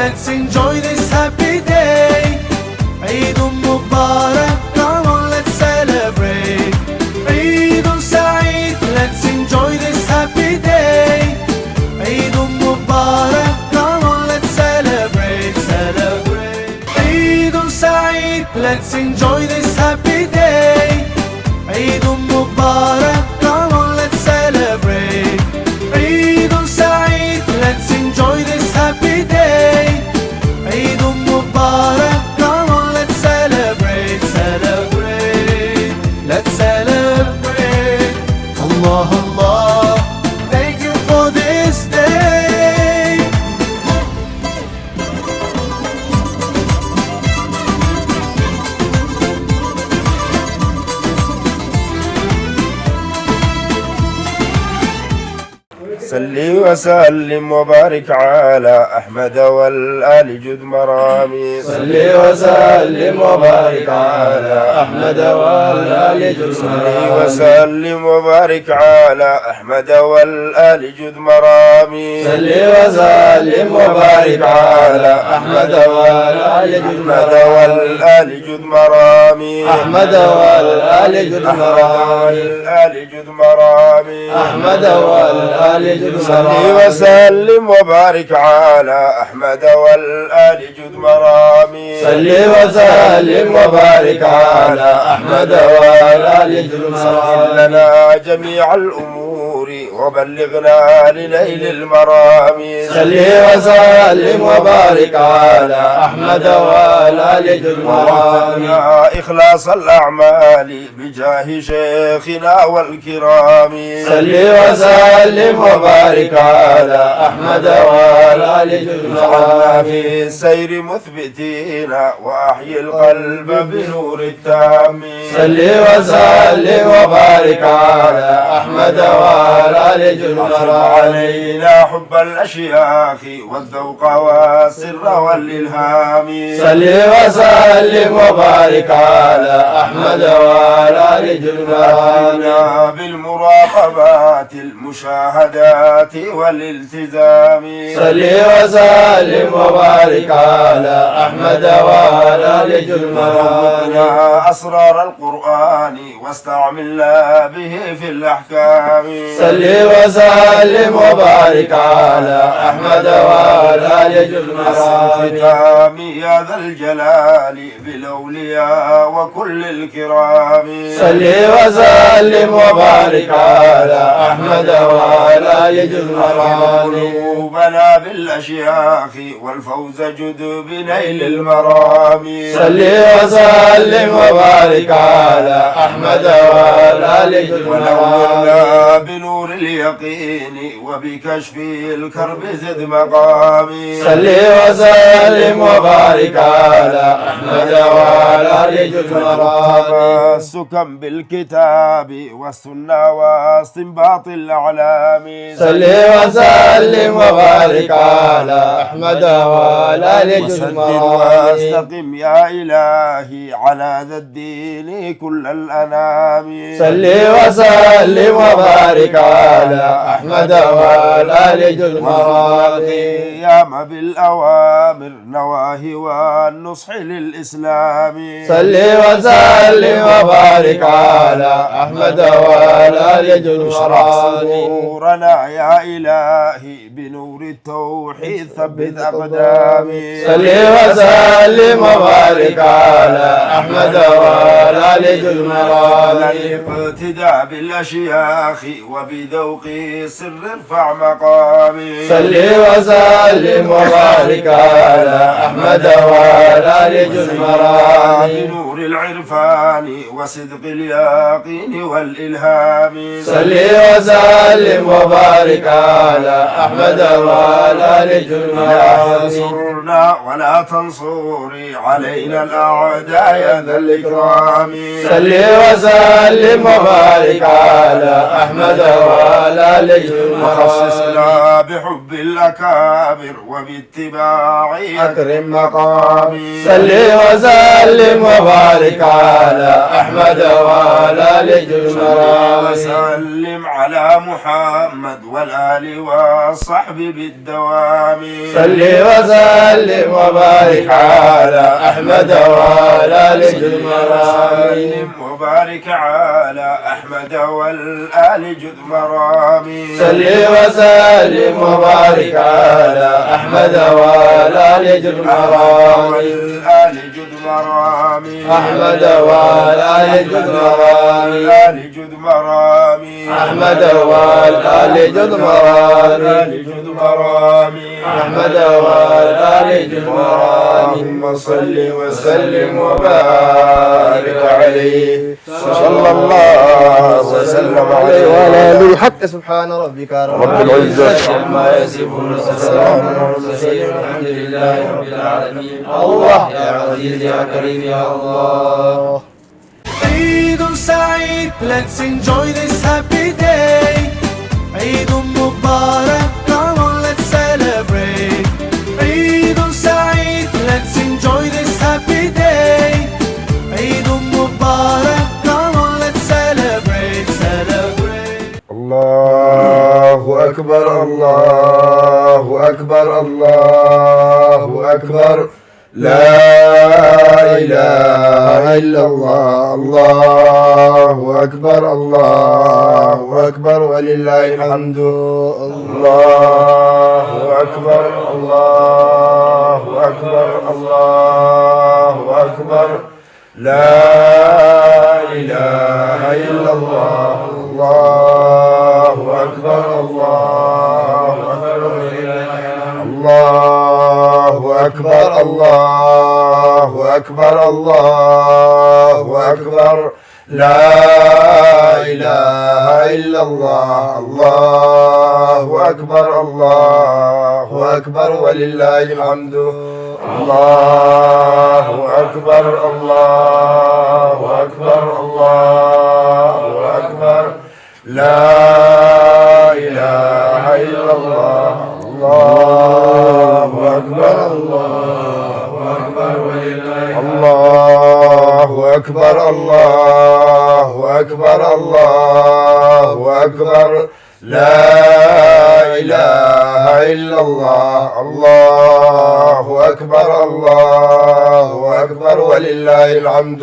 let's enjoy this happy day. Eid Mubarak, come on, let's celebrate. Eid Saeed, let's enjoy this happy day. Eid Mubarak, come on, let's celebrate, celebrate. Eid Saeed, let's enjoy this happy day. Eid Mubarak, come on, let's celebrate. Eid Saeed, let's enjoy this happy day. Eid Mubarak, come on, let's celebrate, celebrate. Let's celebrate. Allah, Allah, thank you for this day. صلي وسلم وبارك على أحمد والآل جد مرامي. صلي وسلم وبارك على أحمد والآل جد صلي وسلم وبارك على أحمد والآل جد مرامي. صلي وسلم وبارك على أحمد والآل جد مرامي. أحمد والآل جد مرامي. أحمد والآل جد مرامي. صلي وسلم وبارك على أحمد والآل جد مرامي. صلي وسلم وبارك على أحمد والآل جد مرامي. لنا جميع الأمور وبلغنا لليل المرامي. صلي وسلم وبارك على أحمد والآل جد مرامي. إخلاص الأعمال بجاه شيخنا والكرام. صلي وسلم وبارك على أحمد والآل جد مرامي. في السير مثبتين وأحيي القلب بنور التام. صلي وسلم وبارك على أحمد والآل جد مرامي. علينا حب الأشياخ والذوق والسر والإلهام. صلي وسلم وبارك على أحمد والآل جد مرامي. بالمراقبات المشاهدات والالتزام. صلي وسلم وبارك على أحمد والآل جد مرامي. أسرار القرآن واستعملنا به في الأحكام. صلي وسلم وبارك على أحمد والآل جد مرامي. يا ذا الجلال بالأولياء وكل الكرام. صلي وسلم وبارك على أحمد والآل جد مرامي. قلوبنا بالأشياخ والفوز جد بنيل المرام. صلي وسلم وبارك على أحمد والآل جد مرامي. بنور اليقين وبكشف الكرب زد مقامي. صلي وسلم وبارك على أحمد والآل جد مرامي. تمسكا بالكتاب والسنة واستنباط الأعلام. صلي وسلم وبارك على أحمد والآل جد مرامي. واستقم يا إلهي على ذا الدين كل الأنام. صلي وسلم وبارك على أحمد والآل جد مرامي. قيام بالأوامر نواهي والنصح للإسلام. صلي وسلم وبارك على أحمد والآل جد مرامي. نورنا يا إلهي بنور التوحيد ثبت أقدامي. صلي وسلم وبارك على أحمد والآل جد مرامي. اقتداء بالأشياخ وبذوق سر ارفع مقامي. صلي وسلم وبارك على أحمد والآل جد مرامي. بنور العرفان وصدق اليقين والإلهام. صلي وسلم وبارك على أحمد والآل جد مرامي. انصرنا ولا تنصري علينا الأعداء يا ذا الإكرام. صل وسلم وبارك على أحمد وعلى آله وخصصنا بحب الأكابر وباتباع أكرم مقامي صل وسلم وبارك على أحمد وعلى آله وسلم على محمد والآل والصحب بالدوام صل وسلم وبارك على أحمد وعلى آله وسلم وبارك على أحمد والآل جد مرامي صل وسلم وبارك على أحمد وعلى آله جد مرامي والآل جد مرامي أحمد وعلى آله جد مرامي والآل جد مرامي أحمد وعلى آله جد مرامي جد مرامي أحمد وعلى آله جد مرامي اللهم صل وسلم وبارك عليه صلى الله وسلم عليه وعلى آله حق سبحان ربك رب العزة عما يصفون وسلام على المرسلين والحمد لله رب العالمين الله يا عزيز يا كريم يا الله Eid Saeed, let's enjoy this happy day. Eid Mubarak, come on, let's celebrate. Eid Saeed, let's enjoy this happy day. Eid Mubarak, come on, let's celebrate, celebrate. الله أكبر الله أكبر الله أكبر لا إله إلا الله الله أكبر الله أكبر ولله الحمد الله أكبر الله أكبر الله أكبر لا إله إلا الله الله أكبر الله أكبر الله أكبر الله أكبر الله أكبر لا إله إلا الله الله أكبر الله أكبر ولله الحمد الله أكبر الله أكبر الله أكبر لا إله إلا الله الله أكبر الله أكبر ولله الله أكبر الله أكبر الله أكبر لا إله إلا الله الله أكبر الله أكبر ولله الحمد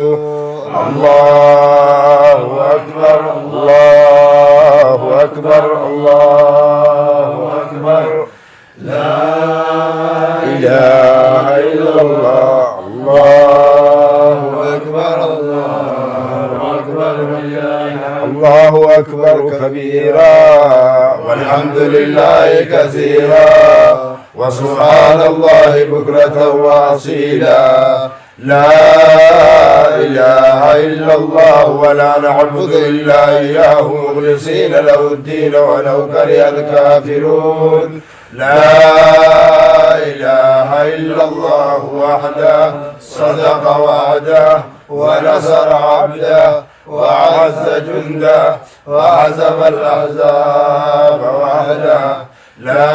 الله أكبر الله أكبر الله أكبر لا إله إلا الله الله أكبر الله أكبر الله أكبر كبيرا والحمد لله كثيرا وسبحان الله بكرة وأصيلا لا إله إلا الله ولا نعبد إلا إياه مخلصين له الدين ولو كره الكافرون لا إله إلا الله وحده صدق وعده ونصر عبده وعز جنده وعزم الأحزاب وحده لا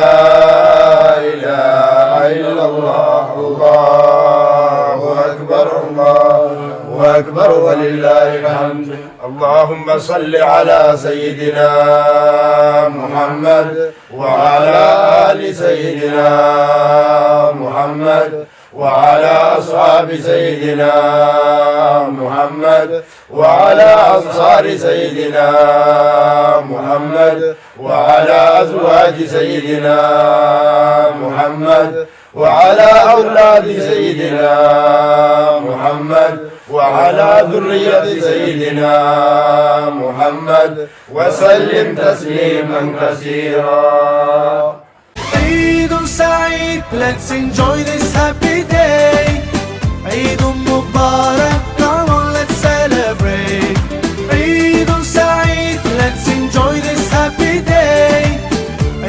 إله إلا الله الله أكبر الله أكبر ولله الحمد اللهم صل على سيدنا محمد وعلى آل سيدنا محمد وعلى أصحاب سيدنا محمد وعلى أنصار سيدنا محمد وعلى أزواج سيدنا محمد وعلى أولاد سيدنا محمد وعلى ذرية سيدنا محمد وسلم تسليما كثيرا. Eid Saeed, let's enjoy this happy day. Eid Mubarak, come on, let's celebrate. Eid Saeed, let's enjoy this happy day.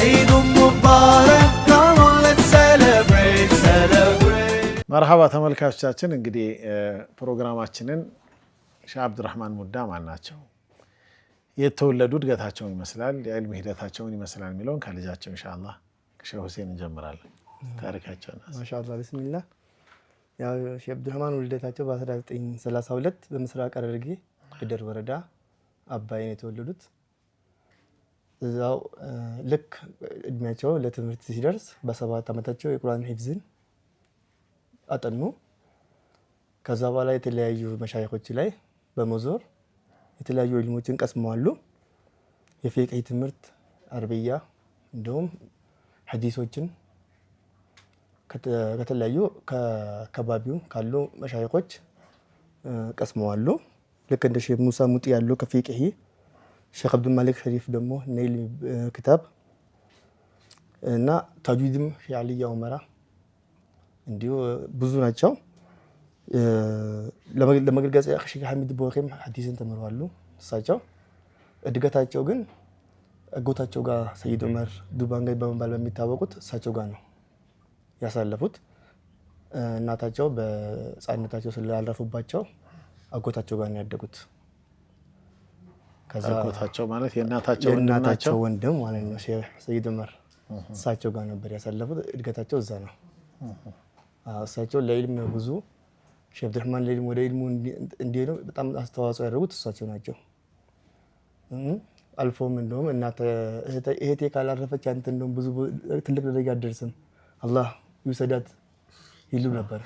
Eid Mubarak, come on, let's celebrate, celebrate. مرحبا ተመልካቾቻችን እንግዲህ ፕሮግራማችንን ሼህ አብዱራህማን ሙዳ ማን ናቸው? የተወለዱ እድገታቸውን ይመስላል የዕልም ሂደታቸውን ይመስላል የሚለውን ከልጃቸው ኢንሻአላህ ከሼህ ሁሴን እንጀምራለን። ታሪካቸውን ማሻአላህ ቢስሚላህ። ያው ሼህ አብዱራህማን ውልደታቸው በ1932 በምስራቅ ሐረርጌ ግደር ወረዳ አባይን የተወለዱት። እዛው ልክ እድሜያቸው ለትምህርት ሲደርስ በ7 ዓመታቸው የቁርአን ሂፍዝን አጠኑ። ከዛ በኋላ የተለያዩ መሻይኾች ላይ በመዞር የተለያዩ ዒልሞችን ቀስመዋል። የፊቅህ ትምህርት፣ አረብያ እንዲሁም ሐዲሶችን ከተለያዩ ከአካባቢው ካሉ መሻይኾች ቀስመዋል። ልክ እንደ ሼህ ሙሳ ሙጢ ያሉ ከፊቅህ፣ ሼህ አብዱል ማሊክ ሸሪፍ ደግሞ ነይል ክታብ እና ታጅዊድም ሼህ አልያ ኡመራ እንዲሁ ብዙ ናቸው። ለመገልገጽ ሼህ ሐሚድ ቦኸም ሐዲስን ተምረዋል። እሳቸው እድገታቸው ግን አጎታቸው ጋር ሰይድ ዑመር ዱባንጋይ በመባል በሚታወቁት እሳቸው ጋር ነው ያሳለፉት። እናታቸው በሕፃንነታቸው ስላላረፉባቸው አጎታቸው ጋር ነው ያደጉት። ከዛ አጎታቸው ማለት የእናታቸው ወንድም ማለት ነው ሼህ ሰይድ ዑመር እሳቸው ጋር ነበር ያሳለፉት። እድገታቸው እዛ ነው። እሳቸው ለዕልም ብዙ ሼህ አብዱራህማን ለዕልም ወደ ዕልሙ እንዲሄዱ በጣም አስተዋጽኦ ያደረጉት እሳቸው ናቸው። አልፎም እንደውም እህቴ ካላረፈች አንተ እንደውም ብዙ ትልቅ ደረጃ አትደርስም አላህ ይውሰዳት ይሉ ነበር።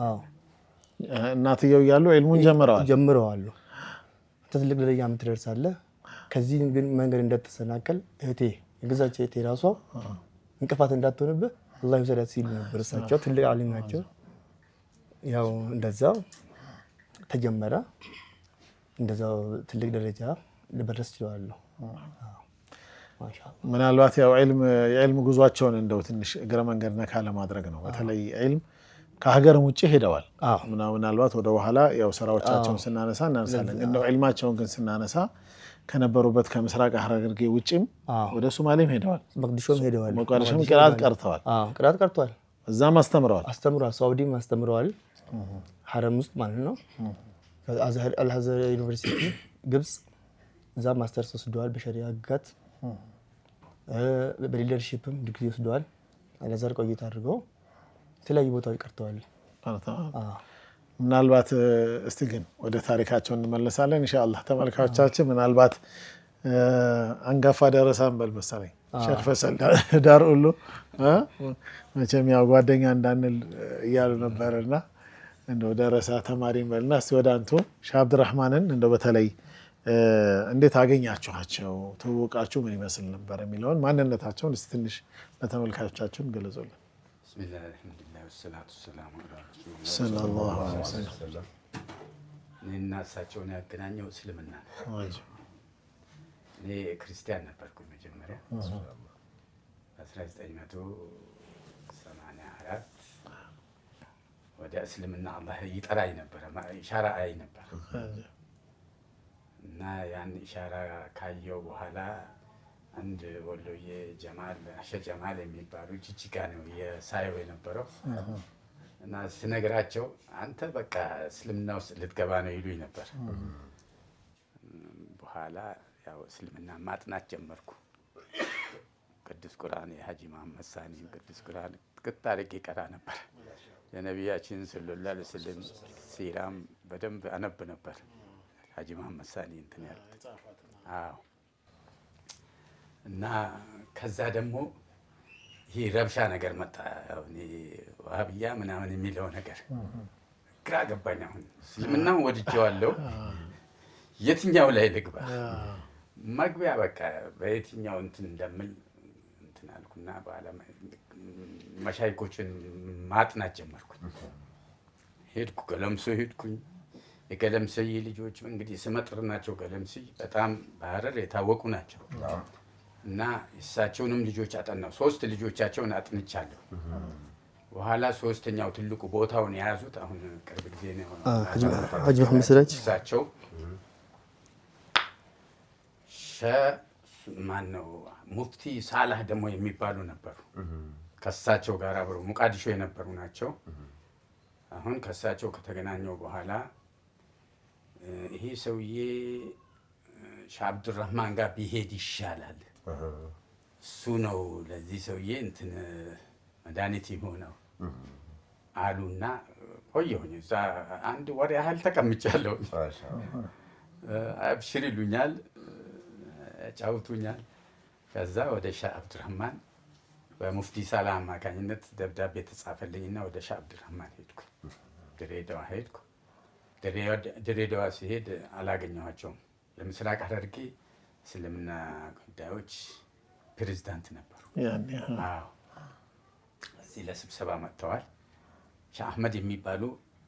አዎ እናትየው እያሉ ዕልሙን ጀምረዋል። ትልቅ ደረጃ የምትደርሳለህ፣ ከዚህ ግን መንገድ እንዳትሰናከል እህቴ የገዛች እህቴ ራሷ እንቅፋት እንዳትሆንብህ አላህ ይውሰዳት ሲሉ ነበር። እሳቸው ትልቅ ዓሊም ናቸው። ያው እንደዛው ተጀመረ። እንደዛው ትልቅ ደረጃ ለመድረስ ችለዋል። ማሻአላህ። ምናልባት ያው የዕልም ጉዟቸውን እንደው ትንሽ እግረ መንገድ ነካ ለማድረግ ነው። በተለይ ዕልም ከሀገርም ውጭ ሄደዋል። ምናልባት ወደ በኋላ ያው ስራዎቻቸውን ስናነሳ እናነሳለን። እንደው ዕልማቸውን ግን ስናነሳ ከነበሩበት ከምስራቅ ሐረርጌ ውጭም ወደ ሶማሌም ሄደዋል፣ መቅዲሾም ሄደዋል፣ ሞቃዲሾም ቅራት ቀርተዋል። ቅራት ቀርተዋል። እዛም አስተምረዋል። ሳውዲም አስተምረዋል፣ ሐረም ውስጥ ማለት ነው። አልአዝሀር ዩኒቨርሲቲ ግብጽ እዛ ማስተርስ ወስደዋል። በሸሪዓ ህግጋት በሊደርሺፕም ዲግሪ ወስደዋል። አልአዝሀር ቆይታ አድርገው የተለያዩ ቦታዎች ቀርተዋል። ምናልባት እስቲ ግን ወደ ታሪካቸው እንመለሳለን ኢንሻአላህ። ተመልካቾቻችን ምናልባት አንጋፋ ደረሳን በል መሰለኝ ሼህ ፈሰል ዳር ሁሉ መቼም ያው ጓደኛ እንዳንል እያሉ ነበርና እንደው ደረሳ ተማሪ በልና እስቲ ወደ አንቱ ሼህ አብዱራህማንን እንደው በተለይ እንዴት አገኛችኋቸው? ትውውቃችሁ ምን ይመስል ነበር የሚለውን ማንነታቸውን እስቲ ትንሽ ለተመልካቾቻችን ገለጹልን። ቢስሚላህ አልሐምዱሊላህ ወሰላቱ ወሰላሙ ዐላ ረሱሊላህ ሰለላሁ ዐለይሂ ወሰለም። እኔና እሳቸውን ያገናኘው እስልምና ነው። እኔ ክርስቲያን ነበርኩ መጀመሪያ 1984 ወደ እስልምና አላህ ይጠራኝ ነበረ። ኢሻራ አይ ነበር እና ያን ኢሻራ ካየው በኋላ አንድ ወሎዬ ጀማል የሚባሉ ጅጅጋ ነው የሳየው የነበረው እና ስነግራቸው አንተ በቃ እስልምና ውስጥ ልትገባ ነው ይሉኝ ነበር። በኋላ ያው እስልምና ማጥናት ጀመርኩ። ቅዱስ ቁርአን የሀጂ መሐመድ ሳኒ ቅዱስ ቁርአን ጥቅት አድርጌ ቀራ ነበር። የነቢያችን ሰለላሁ ዐለይሂ ወሰለም ሲራም በደንብ አነብ ነበር። ሀጂ መሐመድ ሳኒ እንትን ያሉት አዎ። እና ከዛ ደግሞ ይሄ ረብሻ ነገር መጣ። ዋሃብያ ምናምን የሚለው ነገር ግራ ገባኝ። አሁን እስልምናው ወድጄዋለሁ፣ የትኛው ላይ ልግባ? መግቢያ በቃ በየትኛው እንትን እንደምል እንትን አልኩና በኋላ መሻይኮችን ማጥናት ጀመርኩኝ። ሄድኩ ገለምሶ ሄድኩኝ። የገለምሰይ ልጆች እንግዲህ ስመጥር ናቸው። ገለምሰይ በጣም በሐረር የታወቁ ናቸው እና እሳቸውንም ልጆች አጠናው። 3 ልጆቻቸውን አጥንቻለሁ። በኋላ 3ኛው ትልቁ ቦታውን የያዙት አሁን ቅርብ ጊዜ ነው ሀጂ መሐመድ ስራጅ እሳቸው ማን ነው ሙፍቲ ሳላህ ደግሞ የሚባሉ ነበሩ። ከእሳቸው ጋር አብረው ሙቃዲሾ የነበሩ ናቸው። አሁን ከእሳቸው ከተገናኘው በኋላ ይሄ ሰውዬ ሻህ አብዱራህማን ጋር ቢሄድ ይሻላል፣ እሱ ነው ለዚህ ሰውዬ እንትን መድኃኒት የሆነው አሉና ቆየሁኝ። እዛ አንድ ወር ያህል ተቀምጫለሁ። አብሽር ይሉኛል፣ ጫውቱኛል። ከዛ ወደ ሻህ አብዱራህማን በሙፍቲ ሳላ አማካኝነት ደብዳቤ ተጻፈልኝና ወደ ሻህ አብዱራህማን ሄድኩ። ድሬዳዋ ሄድኩ። ድሬዳዋ ሲሄድ አላገኘኋቸውም። የምስራቅ ሐረርጌ እስልምና ጉዳዮች ፕሬዝዳንት ነበሩ። እዚህ ለስብሰባ መጥተዋል። ሻህ አህመድ የሚባሉ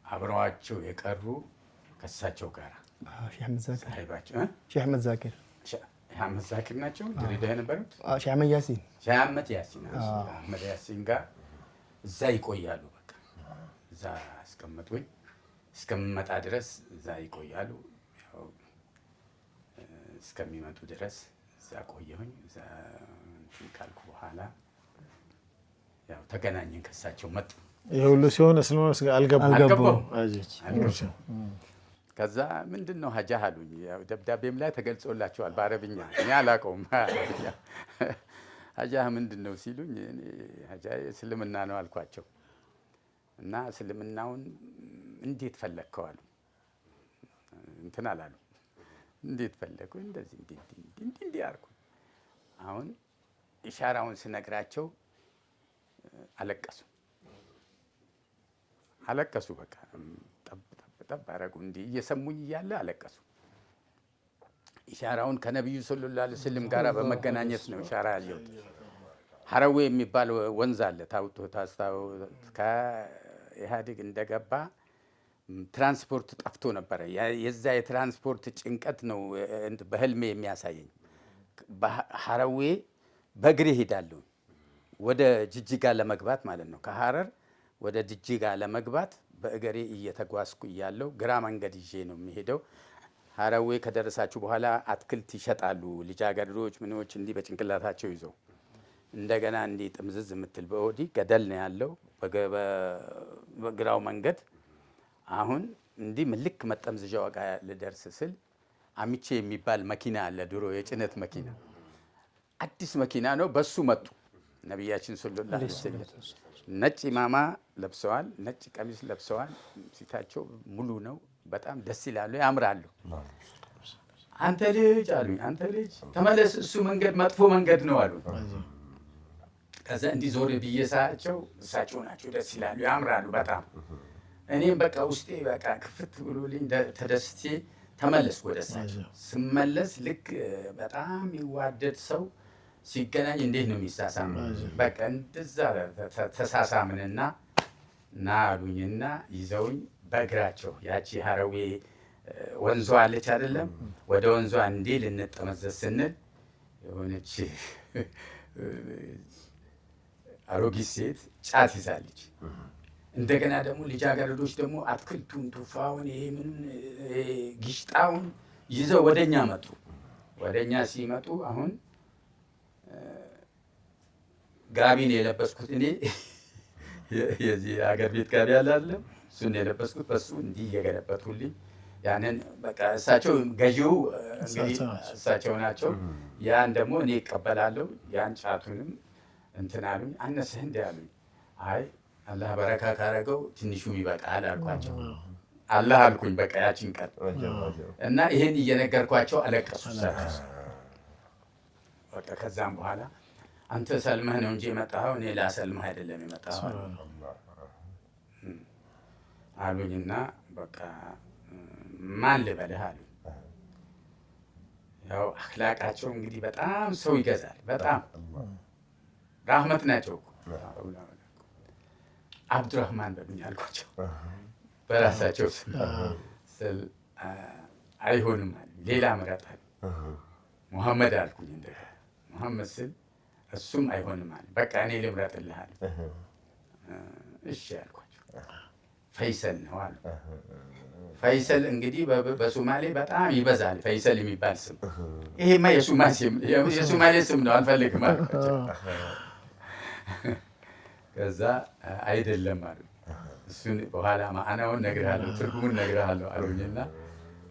አብረዋቸው የቀሩ ከሳቸው ጋር ሼህ አህመድ ዛኪር አህመድ ዛኪር ናቸው ድሬዳዋ የነበሩት። ሼህ አህመድ ያሲን አህመድ ያሲን ጋር እዛ ይቆያሉ። በቃ እዛ አስቀመጡኝ። እስከምመጣ ድረስ እዛ ይቆያሉ። ያው እስከሚመጡ ድረስ እዛ ቆየሁኝ። እዛ እንትን ካልኩ በኋላ ያው ተገናኘን። ከሳቸው መጡ። ይሄ ሁሉ ሲሆን እስልምና አልገቡም። ከዛ ምንድን ነው ሀጃህ አሉኝ። ያው ደብዳቤም ላይ ተገልጾላቸዋል በአረብኛ፣ እኔ አላውቀውም። ሀጃህ ምንድን ነው ሲሉኝ ሀጃህ እስልምና ነው አልኳቸው። እና እስልምናውን እንዴት ፈለግከው አሉ። እንትን አላሉ። እንዴት ፈለግኩ? እንደዚህ እንዲህ አልኩ። አሁን ኢሻራውን ስነግራቸው አለቀሱ። በቃ ጠብ አደረጉ። እንዲህ እየሰሙኝ እያለ አለቀሱ። ኢሻራውን ከነቢዩ ሰለላሁ ዐለይሂ ወሰለም ጋር በመገናኘት ነው ኢሻራ ያየሁት። ሀረዌ የሚባል ወንዝ አለ ከኢህአዴግ እንደገባ ትራንስፖርት ጠፍቶ ነበረ። የዛ የትራንስፖርት ጭንቀት ነው በህልሜ የሚያሳየኝ። ሀረዌ በእግሬ ሄዳለሁ ወደ ጅጅጋ ለመግባት ማለት ነው። ከሀረር ወደ ጅጅጋ ለመግባት በእግሬ እየተጓዝኩ እያለሁ ግራ መንገድ ይዤ ነው የሚሄደው። ሀረዌ ከደረሳችሁ በኋላ አትክልት ይሸጣሉ ልጃገረዶች ምኖች እንዲህ በጭንቅላታቸው ይዘው። እንደገና እንዲህ ጥምዝዝ የምትል በወዲህ ገደል ነው ያለው በግራው መንገድ። አሁን እንዲህ ልክ መጠምዘዣው ጋር ልደርስ ስል አሚቼ የሚባል መኪና አለ፣ ድሮ የጭነት መኪና፣ አዲስ መኪና ነው። በሱ መጡ ነቢያችን ሰለላሁ ዐለይሂ ወሰለም። ነጭ ኢማማ ለብሰዋል፣ ነጭ ቀሚስ ለብሰዋል። ፊታቸው ሙሉ ነው። በጣም ደስ ይላሉ፣ ያምራሉ። አንተ ልጅ አሉኝ፣ አንተ ልጅ ተመለስ፣ እሱ መንገድ መጥፎ መንገድ ነው አሉ። ከዛ እንዲህ ዞር ብዬ ሳያቸው እሳቸው ናቸው፣ ደስ ይላሉ፣ ያምራሉ በጣም። እኔም በቃ ውስጤ በቃ ክፍት ብሎልኝ ተደስቼ ተመለስኩ ወደ እሳቸው። ስመለስ ልክ በጣም የሚዋደድ ሰው ሲገናኝ እንዴት ነው የሚሳሳም? በቃ እንደዛ ተሳሳምንና ና አሉኝና ይዘውኝ በእግራቸው ያቺ ሀረዌ ወንዟ አለች አይደለም፣ ወደ ወንዟ እንዴ ልንጠመዘዝ ስንል የሆነች አሮጊት ሴት ጫት ይዛለች። እንደገና ደግሞ ልጃገረዶች ደግሞ አትክልቱን፣ ቱፋውን፣ ጊሽጣውን ይዘው ወደኛ መጡ። ወደኛ ሲመጡ አሁን ጋቢን የለበስኩት እኔ የዚህ ሀገር ቤት ጋቢ አለ አይደለም፣ እሱን የለበስኩት በሱ እንዲህ እየገለበጡልኝ ያንን በቃ እሳቸው ገዢው እንግዲህ እሳቸው ናቸው። ያን ደግሞ እኔ እቀበላለሁ። ያን ጫቱንም እንትን አሉኝ። አነስህ እንደ አሉኝ። አይ አላህ በረካ ካረገው ትንሹም ይበቃል አልኳቸው። አላህ አልኩኝ በቃ ያችን ቀን እና ይሄን እየነገርኳቸው አለቀሱ እሳቸው። በቃ ከዛም በኋላ አንተ ሰልመህ ነው እንጂ የመጣኸው እኔ ላሰልመህ አይደለም የመጣኸው አሉኝና በቃ ማን ልበልህ አሉኝ። ያው አክላቃቸው እንግዲህ በጣም ሰው ይገዛል። በጣም ራህመት ናቸው እኮ አብዱራህማን በሉኝ አልኳቸው በራሳቸው ስል አይሆንም አሉኝ። ሌላ ምረጥ አሉኝ። ሙሐመድ አልኩኝ። እንደገና ሙሐመድ ስል እሱም አይሆንም አለ። በቃ እኔ ልምረጥልህ አለ። እሺ አልኳቸው። ፈይሰል ነው አሉ። ፈይሰል እንግዲህ በሶማሌ በጣም ይበዛል ፈይሰል የሚባል ስም። ይሄማ የሶማሌ ስም ነው አልፈልግም አልኳቸው። ከዛ አይደለም አሉ። እሱን በኋላ ማዕናውን እነግርሃለሁ፣ ትርጉሙን እነግርሃለሁ አሉኝና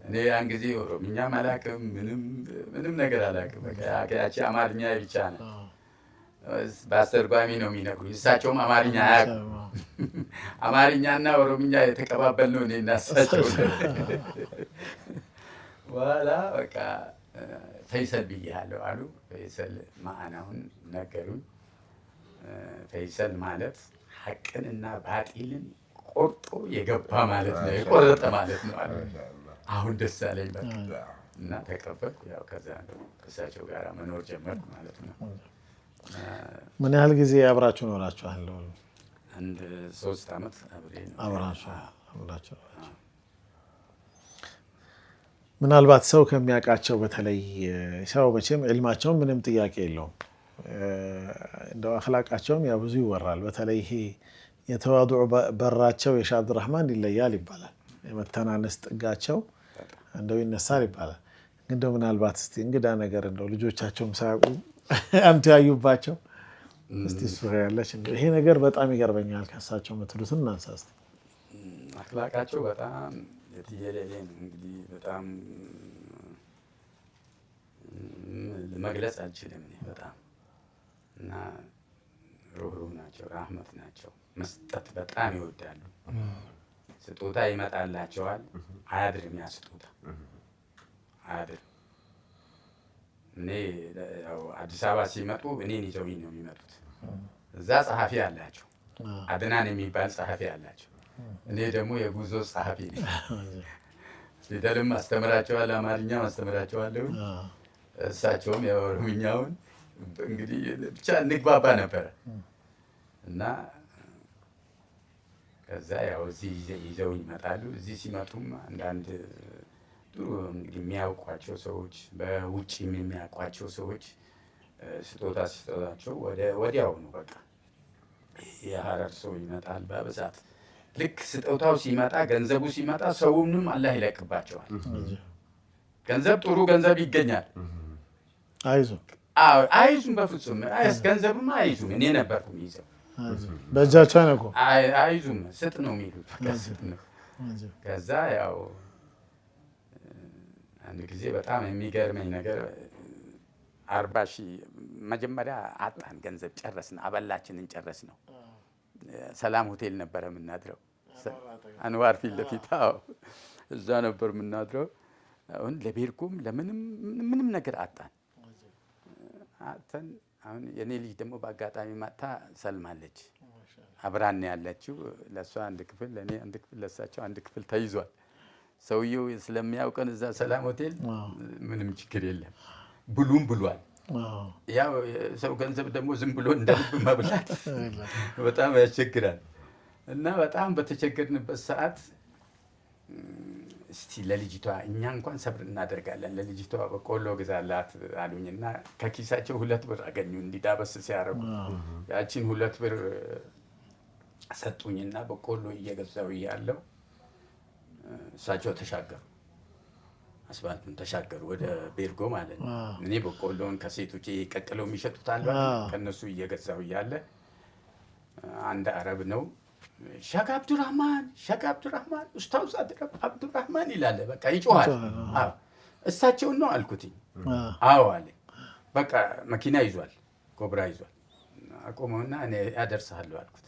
እኔ ያን ጊዜ ኦሮምኛም አላውቅም፣ ምንም ነገር አላውቅም። በቃ ያቺ አማርኛ ብቻ ነው። በአስተርጓሚ ነው የሚነግሩኝ። እሳቸውም አማርኛ አያውቁም። አማርኛና ኦሮምኛ የተቀባበልነው እኔ እና እሳቸው። በኋላ በቃ ፈይሰል ብያለሁ አሉ። ፈይሰል ማዕናውን ነገሩኝ። ፈይሰል ማለት ሐቅንና ባጢልን ቆርጦ የገባ ማለት ነው፣ የቆረጠ ማለት ነው አሉ። አሁን ደስ አለኝ በቃ እና ተቀበልኩ። ያው ከዛ ከእሳቸው ጋር መኖር ጀመርኩ ማለት ነው። ምን ያህል ጊዜ አብራችሁ ኖራችኋል? አንድ 3 ዓመት አብሬ ነው አብራችሁ። ምናልባት ሰው ከሚያውቃቸው በተለይ ሰው መቼም ዕልማቸውም ምንም ጥያቄ የለውም፣ እንደው አኽላቃቸውም ያ ብዙ ይወራል። በተለይ ይሄ የተዋዱዕ በራቸው የሼህ አብዱራህማን ይለያል ይባላል። የመተናነስ ጥጋቸው እንደው ይነሳል ይባላል። ግን እንደው ምናልባት እስቲ እንግዳ ነገር እንደው ልጆቻቸውም ሳያውቁ አንተ ያዩባቸው እስቲ እሱ ያለች እንደው ይሄ ነገር በጣም ይገርመኛል። ከእሳቸው የምትሉትን እናንሳ እስቲ። አኽላቃቸው በጣም የትየለሌ ነው። እንግዲህ በጣም መግለጽ አልችልም እኔ በጣም እና ሩህሩህ ናቸው፣ ራህመት ናቸው። መስጠት በጣም ይወዳሉ። ስጦታ ይመጣላቸዋል፣ አያድርም። ያ ስጦታ አያድርም። እኔ ያው አዲስ አበባ ሲመጡ እኔን ይዘውኝ ነው የሚመጡት። እዛ ጸሐፊ አላቸው፣ አድናን የሚባል ጸሐፊ አላቸው። እኔ ደግሞ የጉዞ ጸሐፊ ነኝ። ፊደልም አስተምራቸዋለሁ፣ አማርኛም አስተምራቸዋለሁ። እሳቸውም የኦሮምኛውን እንግዲህ ብቻ እንግባባ ነበረ እና ከዛ ያው እዚህ ይዘውኝ ይመጣሉ። እዚህ ሲመጡም አንዳንድ ጥሩ እንግዲህ የሚያውቋቸው ሰዎች፣ በውጭም የሚያውቋቸው ሰዎች ስጦታ ሲሰጣቸው ወዲያው ነው በቃ የሀረር ሰው ይመጣል በብዛት። ልክ ስጦታው ሲመጣ፣ ገንዘቡ ሲመጣ ሰውንም አላህ ይለቅባቸዋል። ገንዘብ ጥሩ ገንዘብ ይገኛል። አይዙም፣ በፍጹም ገንዘብማ አይዙም። እኔ ነበርኩ ይዘው በእጃቸው አይነቁ፣ አይዙም። ስጥ ነው የሚሉት፣ ስጥ ነው። ከዛ ያው አንድ ጊዜ በጣም የሚገርመኝ ነገር 40 ሺህ መጀመሪያ አጣን፣ ገንዘብ ጨረስን፣ አበላችንን ጨረስ ነው። ሰላም ሆቴል ነበረ የምናድረው፣ አንዋር ፊት ለፊት እዛ ነበር የምናድረው። አሁን ለቤርጎም ለምንም ነገር አጣን። አሁን የኔ ልጅ ደግሞ በአጋጣሚ ማታ ሰልማለች፣ አብራን ያለችው። ለእሷ 1 ክፍል፣ ለእኔ 1 ክፍል፣ ለእሳቸው 1 ክፍል ተይዟል። ሰውየው ስለሚያውቀን እዛ ሰላም ሆቴል ምንም ችግር የለም ብሉም ብሏል። ያው ሰው ገንዘብ ደግሞ ዝም ብሎ እንደ ልብ መብላት በጣም ያስቸግራል። እና በጣም በተቸገርንበት ሰዓት እስቲ ለልጅቷ እኛ እንኳን ሰብር እናደርጋለን፣ ለልጅቷ በቆሎ ግዛላት አሉኝና ከኪሳቸው 2 ብር አገኙ እንዲዳበስ ሲያደርጉ ያቺን 2 ብር ሰጡኝና በቆሎ እየገዛው እያለው እሳቸው ተሻገሩ፣ አስፋልቱን ተሻገሩ ወደ ቤርጎ ማለት ነው። እኔ በቆሎውን ከሴቶች ቀቅለው የሚሸጡት አሉ ከነሱ እየገዛው እያለ አንድ አረብ ነው ሼክ አብዱራህማን ኡስታዝ አብዱራህማን ይላል። በቃ ይጮሃል። እሳቸውን ነው አልኩትኝ። አዎ አለ። በቃ መኪና ይዟል፣ ኮብራ ይዟል። አቆመውና እኔ ያደርሰሃለሁ አልኩት።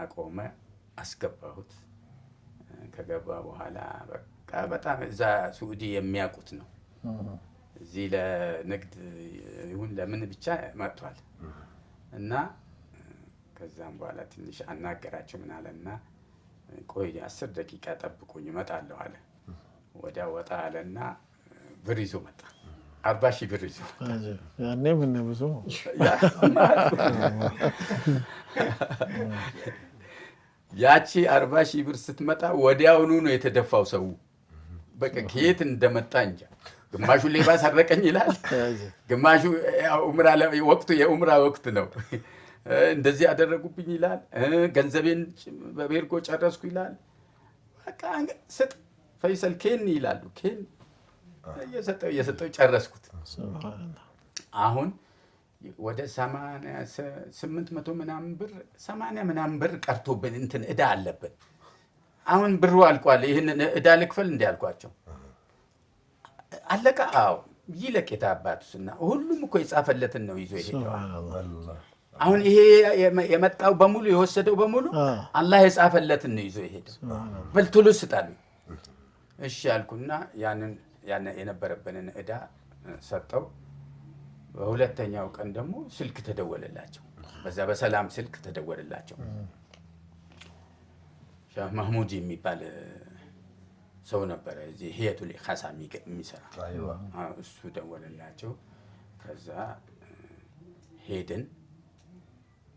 አቆመ፣ አስገባሁት። ከገባ በኋላ በቃ በጣም እዛ ሱዑዲ የሚያውቁት ነው። እዚህ ለንግድ ይሁን ለምን ብቻ መጥቷል እና ከዛም በኋላ ትንሽ አናገራቸው። ምን አለና ቆይ 10 ደቂቃ ጠብቁኝ እመጣለሁ አለ። ወዲያ ወጣ አለና ብር ይዞ መጣ። 40 ሺህ ብር ይዞ መጣ። ያኔ ምን ብዙ ያቺ 40 ሺህ ብር ስትመጣ ወዲያውኑ ነው የተደፋው ሰው። በቃ ከየት እንደመጣ እንጃ። ግማሹ ሌባ ሰረቀኝ ይላል፣ ግማሹ ወቅቱ የኡምራ ወቅት ነው እንደዚህ ያደረጉብኝ ይላል። ገንዘቤን በቤርጎ ጨረስኩ ይላል። በቃ ስጥ ፈይሰል ኬን ይላሉ። ኬን እየሰጠው ጨረስኩት። አሁን ወደ 800 ምናምን ብር 80 ምናምን ብር ቀርቶብን እንትን ዕዳ አለብን። አሁን ብሩ አልቋል፣ ይህንን እዳ ልክፈል እንዲ ያልኳቸው አለቀ። አዎ ይለቅ የታባቱስና ሁሉም እኮ የጻፈለትን ነው ይዞ ይሄዳል። አሁን ይሄ የመጣው በሙሉ የወሰደው በሙሉ አላህ የጻፈለትን ነው ይዞ ይሄዳል። በልቶሎ ስጣሉ። እሺ ያልኩና ያንን የነበረብንን እዳ ሰጠው። በሁለተኛው ቀን ደግሞ ስልክ ተደወለላቸው። በዛ በሰላም ስልክ ተደወለላቸው። ሻህ ማህሙድ የሚባል ሰው ነበረ እዚህ ህይወቱል ኻሳ የሚሰራ እሱ ደወለላቸው። ከዛ ሄድን።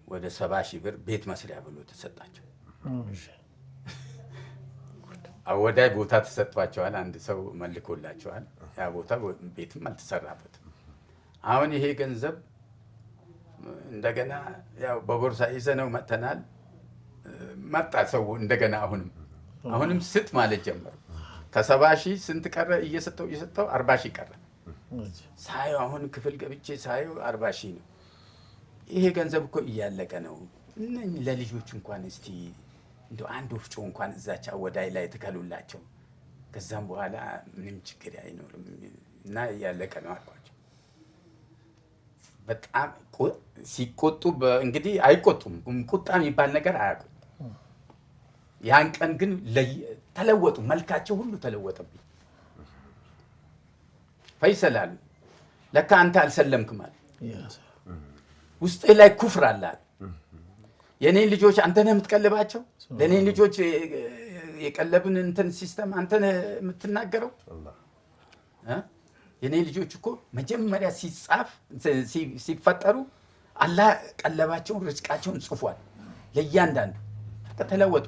ወደ 70 ሺህ ብር ቤት መስሪያ ብሎ ተሰጣቸው። አወዳይ ቦታ ተሰጥቷቸዋል። አንድ ሰው መልኮላቸዋል። ያ ቦታ ቤትም አልተሰራበትም። አሁን ይሄ ገንዘብ እንደገና ያው በቦርሳ ይዘነው መጥተናል። መጣ ሰው እንደገና አሁንም ስጥ ማለት ጀመሩ። ከ70 ሺህ ስንት ቀረ? እየሰጠው 40 ሺህ ቀረ። ሳየው አሁን ክፍል ገብቼ ሳየው 40 ሺህ ነው። ይሄ ገንዘብ እኮ እያለቀ ነው። እነኝህ ለልጆች እንኳን እስቲ እንደው አንድ ወፍጮ እንኳን እዛች አወዳይ ላይ ትከሉላቸው፣ ከዛም በኋላ ምንም ችግር አይኖርም እና እያለቀ ነው አልኳቸው። በጣም ሲቆጡ እንግዲህ አይቆጡም፣ ቁጣ የሚባል ነገር አያውቁም። ያን ቀን ግን ተለወጡ፣ መልካቸው ሁሉ ተለወጠብኝ። ፈይሰል አሉ ለካ አንተ አልሰለምክም አለ። ውስጥ ላይ ኩፍር አለ። የኔን ልጆች አንተ ነህ የምትቀልባቸው፣ ለኔን ልጆች የቀለብን እንትን ሲስተም አንተ ነህ የምትናገረው። የኔ ልጆች እኮ መጀመሪያ ሲፈጠሩ አላህ ቀለባቸውን ርዝቃቸውን ጽፏል ለእያንዳንዱ። ተለወጡ።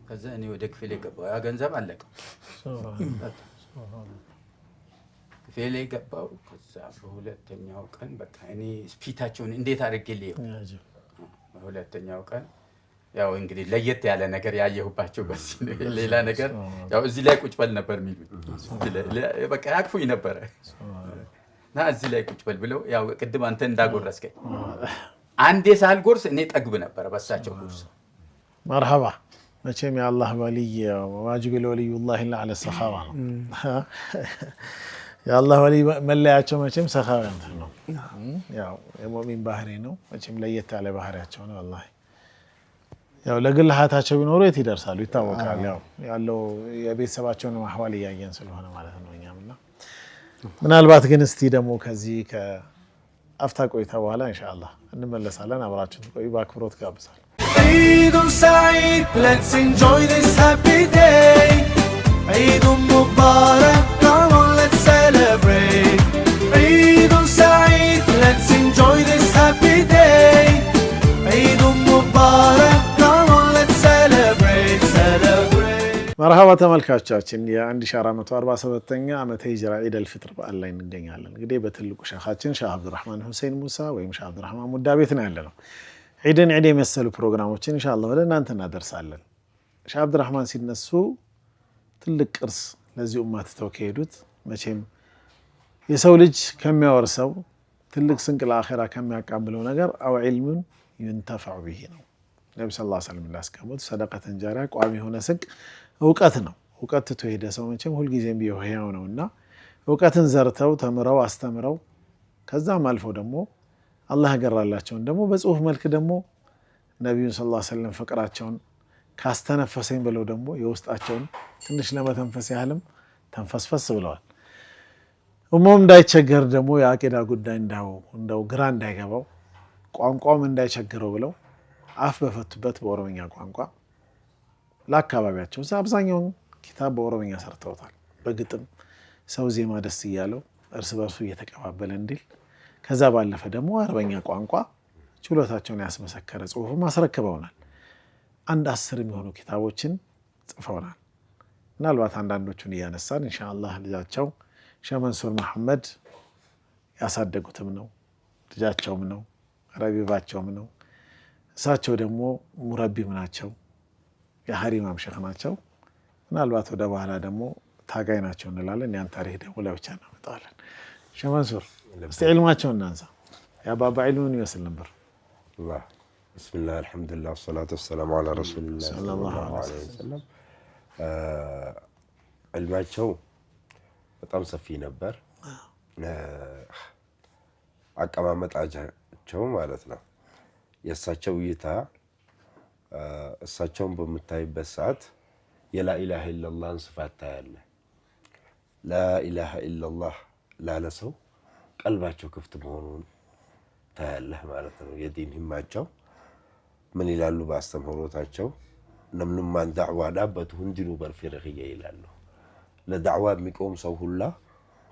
ከዛ እኔ ወደ ክፍሌ ገባሁ። ያ ገንዘብ አለቀ። ክፍሌ ገባሁ። ከዛ በሁለተኛው ቀን በቃ እኔ ፊታቸውን እንዴት አድርጌ ልየው። በሁለተኛው ቀን ያው እንግዲህ ለየት ያለ ነገር ያየሁባቸው በዚህ ሌላ ነገር ያው እዚህ ላይ ቁጭ በል ነበር የሚሉኝ። በቃ ያቅፉኝ ነበረ እና እዚህ ላይ ቁጭ በል ብለው ያው ቅድም አንተ እንዳጎረስከኝ አንዴ ሳልጎርስ እኔ ጠግብ ነበረ በሳቸው ጉርስ። መርሐባ። መቼም የአላህ ወልይ ዋጅብ ለወልዩላህ ኢላ ዐለ ሰኻዋ ነው። የአላህ ወልይ መለያቸው መቼም ሰኻዋ ነው። ያው የሙእሚን ባህሪ ነው መቼም ለየት ያለ ባህሪያቸው ነው። ወላሂ ያው ለግል ሀያታቸው ቢኖሩ የት ይደርሳሉ ይታወቃል። ያው ያለው የቤተሰባቸውን ማህዋል እያየን ስለሆነ ማለት ነው እኛምና ምናልባት ግን እስቲ ደግሞ ከዚህ ከአፍታ ቆይታ በኋላ ኢንሻአላህ እንመለሳለን። አብራችሁን ትቆዩ በአክብሮት ጋብዛለሁ። Eid Saeed, let's enjoy this happy day. Eid Mubarak, come on let's celebrate. Eid Saeed, let's enjoy this happy day. Eid Mubarak, come on let's celebrate, celebrate. መርሐባ ተመልካቾቻችን የ1447ኛ ዓመተ ሂጅራ ኢድ አልፍጥር በዓል ላይ እንገኛለን። እንግዲህ በትልቁ ሸኻችን ሼህ አብዱራህማን ሁሴን ሙሳ ወይም ሼህ አብዱራህማን ሙዳ ቤት ነው ያለነው። ዒድን ዒድ የመሰሉ ፕሮግራሞችን ኢንሻአላህ ወደ እናንተ እናደርሳለን። ሼህ አብዱራህማን ሲነሱ ትልቅ ቅርስ ለዚህ ኡማ ትተው ከሄዱት መቼም የሰው ልጅ ከሚያወርሰው ትልቅ ስንቅ ለአኺራ ከሚያቃብለው ነገር አው ዒልሙን ይንተፈዑ ቢሂ ነው። ነብዩ ሰለላሁ ዐለይሂ ወሰለም እንዳስቀመጡት ሰደቀተን ጃሪያ ቋሚ የሆነ ስንቅ እውቀት ነው። እውቀት ትቶ የሄደ ሰው መቼም ሁልጊዜም ቢሆን ሕያው ነውና እውቀትን ዘርተው ተምረው አስተምረው ከዛም አልፎ ደግሞ አላህ ያገራላቸውን ደግሞ በጽሁፍ መልክ ደግሞ ነቢዩን ሰለላሁ ዐለይሂ ወሰለም ፍቅራቸውን ካስተነፈሰኝ ብለው ደግሞ የውስጣቸውን ትንሽ ለመተንፈስ ያህልም ተንፈስፈስ ብለዋል። ኡማው እንዳይቸገር ደግሞ የአቂዳ ጉዳይ እንደው ግራ እንዳይገባው ቋንቋውም እንዳይቸግረው ብለው አፍ በፈቱበት በኦሮምኛ ቋንቋ ለአካባቢያቸው አብዛኛውን ኪታብ በኦሮምኛ ሰርተውታል። በግጥም ሰው ዜማ ደስ እያለው እርስ በርሱ እየተቀባበለ እንዲል ከዛ ባለፈ ደግሞ አረበኛ ቋንቋ ችሎታቸውን ያስመሰከረ ጽሁፍም አስረክበውናል። 10 የሚሆኑ ኪታቦችን ጽፈውናል። ምናልባት አንዳንዶቹን እያነሳን ኢንሻአላህ ልጃቸው ሼህ መንሱር መሐመድ ያሳደጉትም ነው፣ ልጃቸውም ነው፣ ረቢባቸውም ነው። እሳቸው ደግሞ ሙረቢም ናቸው፣ የሐሪማም ሼህ ናቸው። ምናልባት ወደ በኋላ ደግሞ ታጋይ ናቸው እንላለን። ያን ታሪክ ደግሞ ለብቻ እናመጣዋለን። ሼህ መንሱር እስቲ ዒልማቸውን እናንሳ። የአባባ ዒልም ምን ይመስል ነበር? ብስሚላህ አልሐምዱሊላህ ወሰላቱ ወሰላሙ ዐላ ረሱሊላህ ሰለላሁ ዐለይሂ ወሰለም። ዕልማቸው በጣም ሰፊ ነበር። አቀማመጣቸው ማለት ነው። የእሳቸው እይታ እሳቸውን በምታይበት ሰዓት የላኢላሃ ኢለላህን ስፋት ታያለህ። ላኢላሃ ኢለላህ ላለ ሰው ቀልባቸው ክፍት መሆኑን ታያለህ ማለት ነው። የዲን ህማቸው ምን ይላሉ በአስተምህሮታቸው? ነምንማን ዳዕዋ ዳበቱ እንዲኑ በርፊረኽየ ይላሉ። ለዳዕዋ የሚቆም ሰው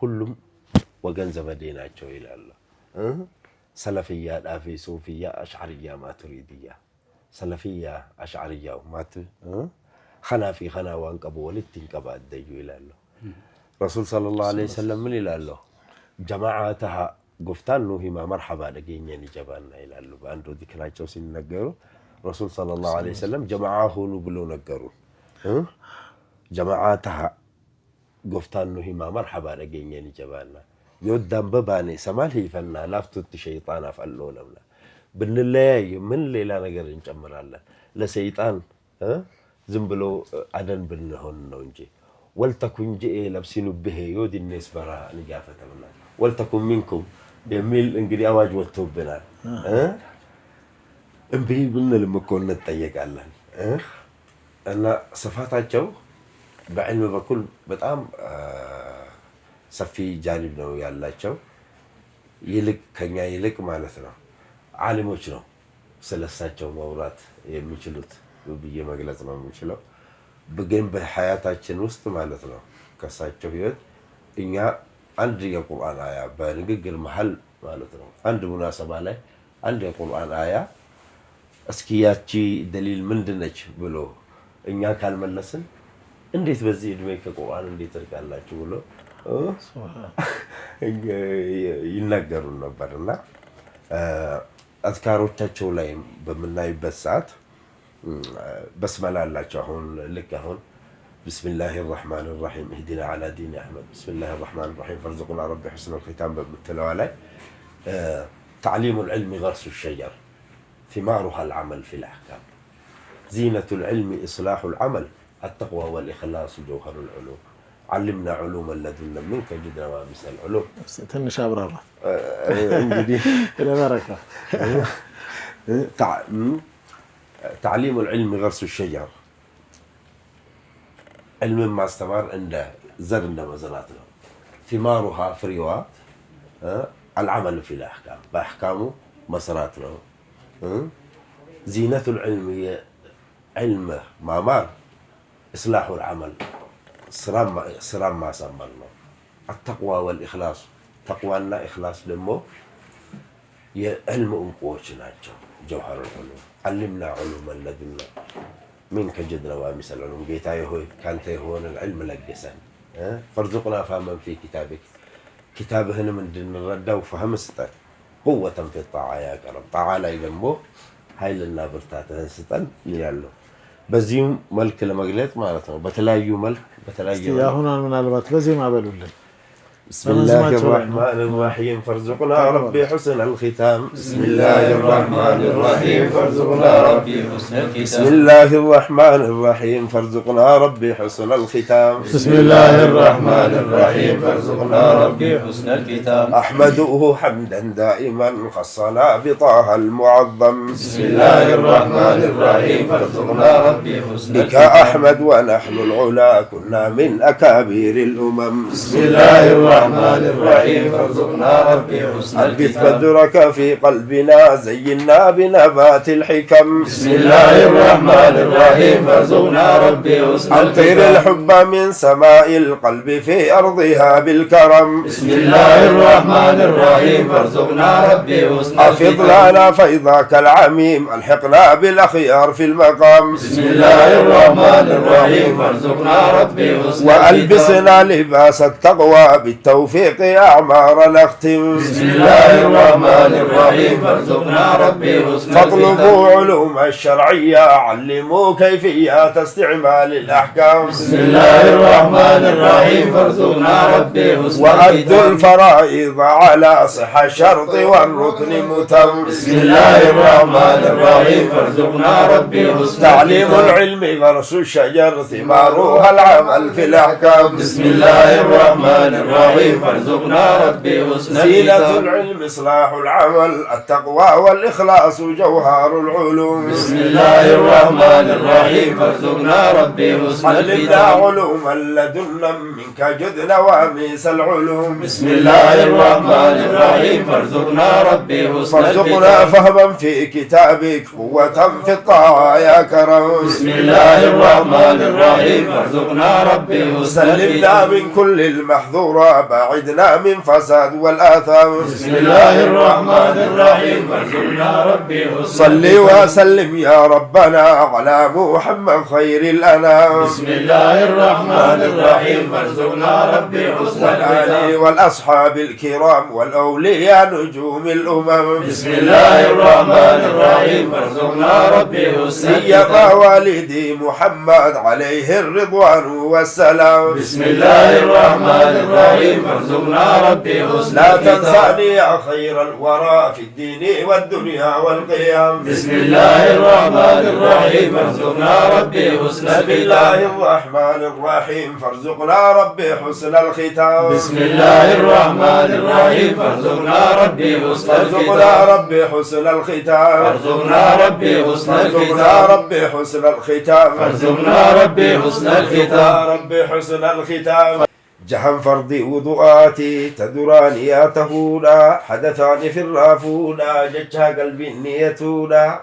ሁሉም ወገን ዘመዴ ናቸው ይላሉ። ሰለፍያ ዳፌ ሶፍያ አሽዓርያ ማቱሪድያ ሰለፍያ አሽዓርያው ማት ኸናፊ ኸናዋን ቀቡ ወልቲን ቀባደዩ ይላሉ። ረሱል ሰለላሁ ዐለይሂ ወሰለም ምን ይላሉ? ጀማዓተሃ ጉፍታን ኑሂማ መርሐባ ደገኘን ይጀባና ይላሉ። በአንዱ ዚክራቸው ሲነገሩ ረሱል ሰለላሁ ዐለይሂ ወሰለም ጀማዓ ሆኑ ብለው ነገሩ። ጀማዓተሃ ጉፍታን ኑሂማ መርሐባ ደገኘን ይጀባና የወዳን በባኔ ሰማል ይፈና ላፍቱት ሸይጣን አፈሎ ለምና ብንለያይ ምን ሌላ ነገር እንጨምራለን? ለሰይጣን ዝም ብሎ አደን ብንሆን ነው እንጂ ወልተኩን ጅኤ ለብሲኑ ብሄ ዮዲኔስ በራ ንጋፈተምና ወልተኩን ሚንኩም የሚል እንግዲህ አዋጅ ወጥቶብናል። እምቢ ብንልም እኮ እንጠየቃለን። እና ስፋታቸው በዕልም በኩል በጣም ሰፊ ጃኒብ ነው ያላቸው። ይልቅ ከኛ ይልቅ ማለት ነው ዓሊሞች ነው ስለሳቸው ማውራት የሚችሉት ብዬ መግለጽ ነው የምችለው። ግን በሐያታችን ውስጥ ማለት ነው ከሳቸው ህይወት እኛ አንድ የቁርአን አያ በንግግር መሃል ማለት ነው አንድ ሙናሰባ ላይ አንድ የቁርአን አያ እስኪ ያቺ ደሊል ምንድነች ብሎ እኛ ካልመለስን እንዴት በዚህ እድሜ ከቁርአን እንዴት ትርቃላችሁ ብሎ ይናገሩን ነበርና አዝካሮቻቸው ላይ በምናይበት ሰዓት በስመላ አላቸው። አሁን ልክ አሁን ቢስሚላሂ ራህማን ራሂም እህዲና ዐላ ዲን አሕመድ ቢስሚላሂ ራህማን ራሂም ፈርዙቅና ረቢ ሑስነል ኺታም በምትለዋ ላይ ተዕሊሙል ዒልሚ ገርሱ ሸጀር ثمارها العمل في الأحكام زينة العلم إصلاح العمل التقوى والإخلاص جوهر العلوم علمنا علوما لدنا منك جدنا وامس العلوم تنش أبرارة إلى بركة تعليم العلم غرس الشجر علم ما استمر عند زرنا وزراتنا ثمارها فريوات العمل في الأحكام بأحكامه مسراتنا زينة العلم هي علم ما مار إصلاح العمل سرام ما سمرنا التقوى والإخلاص تقوانا إخلاص دمو علم قوتنا جوهر العلوم علمنا علوما لدنا منك جدنا وامس العلوم بيتاي هو كانت هون العلم لقسا فارزقنا فهما في كتابك كتابهن من دين الردة وفهم ستن قوة في الطاعة يا كرم طاعة لا يدمو هاي لنا برتاتها ستن يالله በዚህም መልክ ለመግለጽ ማለት ነው። በተለያዩ መልክ በተለያዩ አሁን ምናልባት በዚህ ማበሉልን بسم الله الرحمن الرحيم فارزقنا ربي حسن الختام بسم الله الرحمن الرحيم فارزقنا ربي حسن الختام بسم الله الرحمن الرحيم فارزقنا ربي حسن الختام بسم الله الرحمن الرحيم فارزقنا ربي حسن الختام أحمده حمدا دائما خصنا بطه المعظم بسم الله الرحمن الرحيم فارزقنا ربي حسن بك أحمد ونحن العلا كنا من أكابر الأمم بسم الله الرحمن الرحيم فارزقنا ربي حسن أنبت الختام بدرك في قلبنا زينا بنبات الحكم بسم الله الرحمن الرحيم فارزقنا ربي حسن أمطر الختام الحب من سماء القلب في أرضها بالكرم بسم الله الرحمن الرحيم فارزقنا ربي حسن أفض الختام لنا فيضاك العميم ألحقنا بالأخيار في المقام بسم الله الرحمن الرحيم فارزقنا ربي حسن الختام وألبسنا لباس التقوى بالتوفيق أعمار الأختم. بسم الله الرحمن الرحيم فارزقنا ربي حسن فاطلبوا علوم الشرعية علموا كيفية استعمال الأحكام. بسم الله الرحمن الرحيم فارزقنا ربي حسن وأدوا الفرائض على صحة الشرط والركن متم. بسم الله الرحمن الرحيم فارزقنا ربي حسن تعليم العلم غرس الشجر ثمارها العمل في الأحكام. بسم الله الرحمن الرحيم فارزقنا ربي حسن زينة العلم إصلاح العمل التقوى والإخلاص جوهر العلوم. بسم الله الرحمن الرحيم فارزقنا ربي حسن علمنا علوما لدنا منك جد نواميس العلوم. بسم الله الرحمن الرحيم فارزقنا ربي حسن فارزقنا فهما في كتابك قوة في الطاعة يا كرم. بسم الله الرحمن الرحيم فارزقنا ربي حسن سلمنا من كل المحظورة بعدنا من فساد والآثام. بسم الله الرحمن الرحيم فارزقنا ربي حسن صل وسلم يا ربنا على محمد خير الأنام. بسم الله الرحمن الرحيم فارزقنا ربي حسن والآل والأصحاب الكرام والأولياء نجوم الأمم. بسم الله الرحمن الرحيم فارزقنا ربي حسن سيما والدي محمد عليه الرضوان والسلام. بسم الله الرحمن الرحيم فارزقنا ربي حسن لا تنساني يا خير الورى في الدين والدنيا والقيام. بسم الله الرحمن الرحيم فارزقنا ربي حسن بسم الله الرحمن الرحيم فارزقنا ربي حسن الختام. بسم الله الرحمن الرحيم فارزقنا ربي حسن فارزقنا ربي حسن الختام. فارزقنا ربي حسن فارزقنا ربي حسن الختام. فارزقنا ربي حسن الختام. ربي حسن الختام. جهم فرضي وضوءاتي تدرانياتهونا حدثان في الرافونا ججها قلبي نيتونا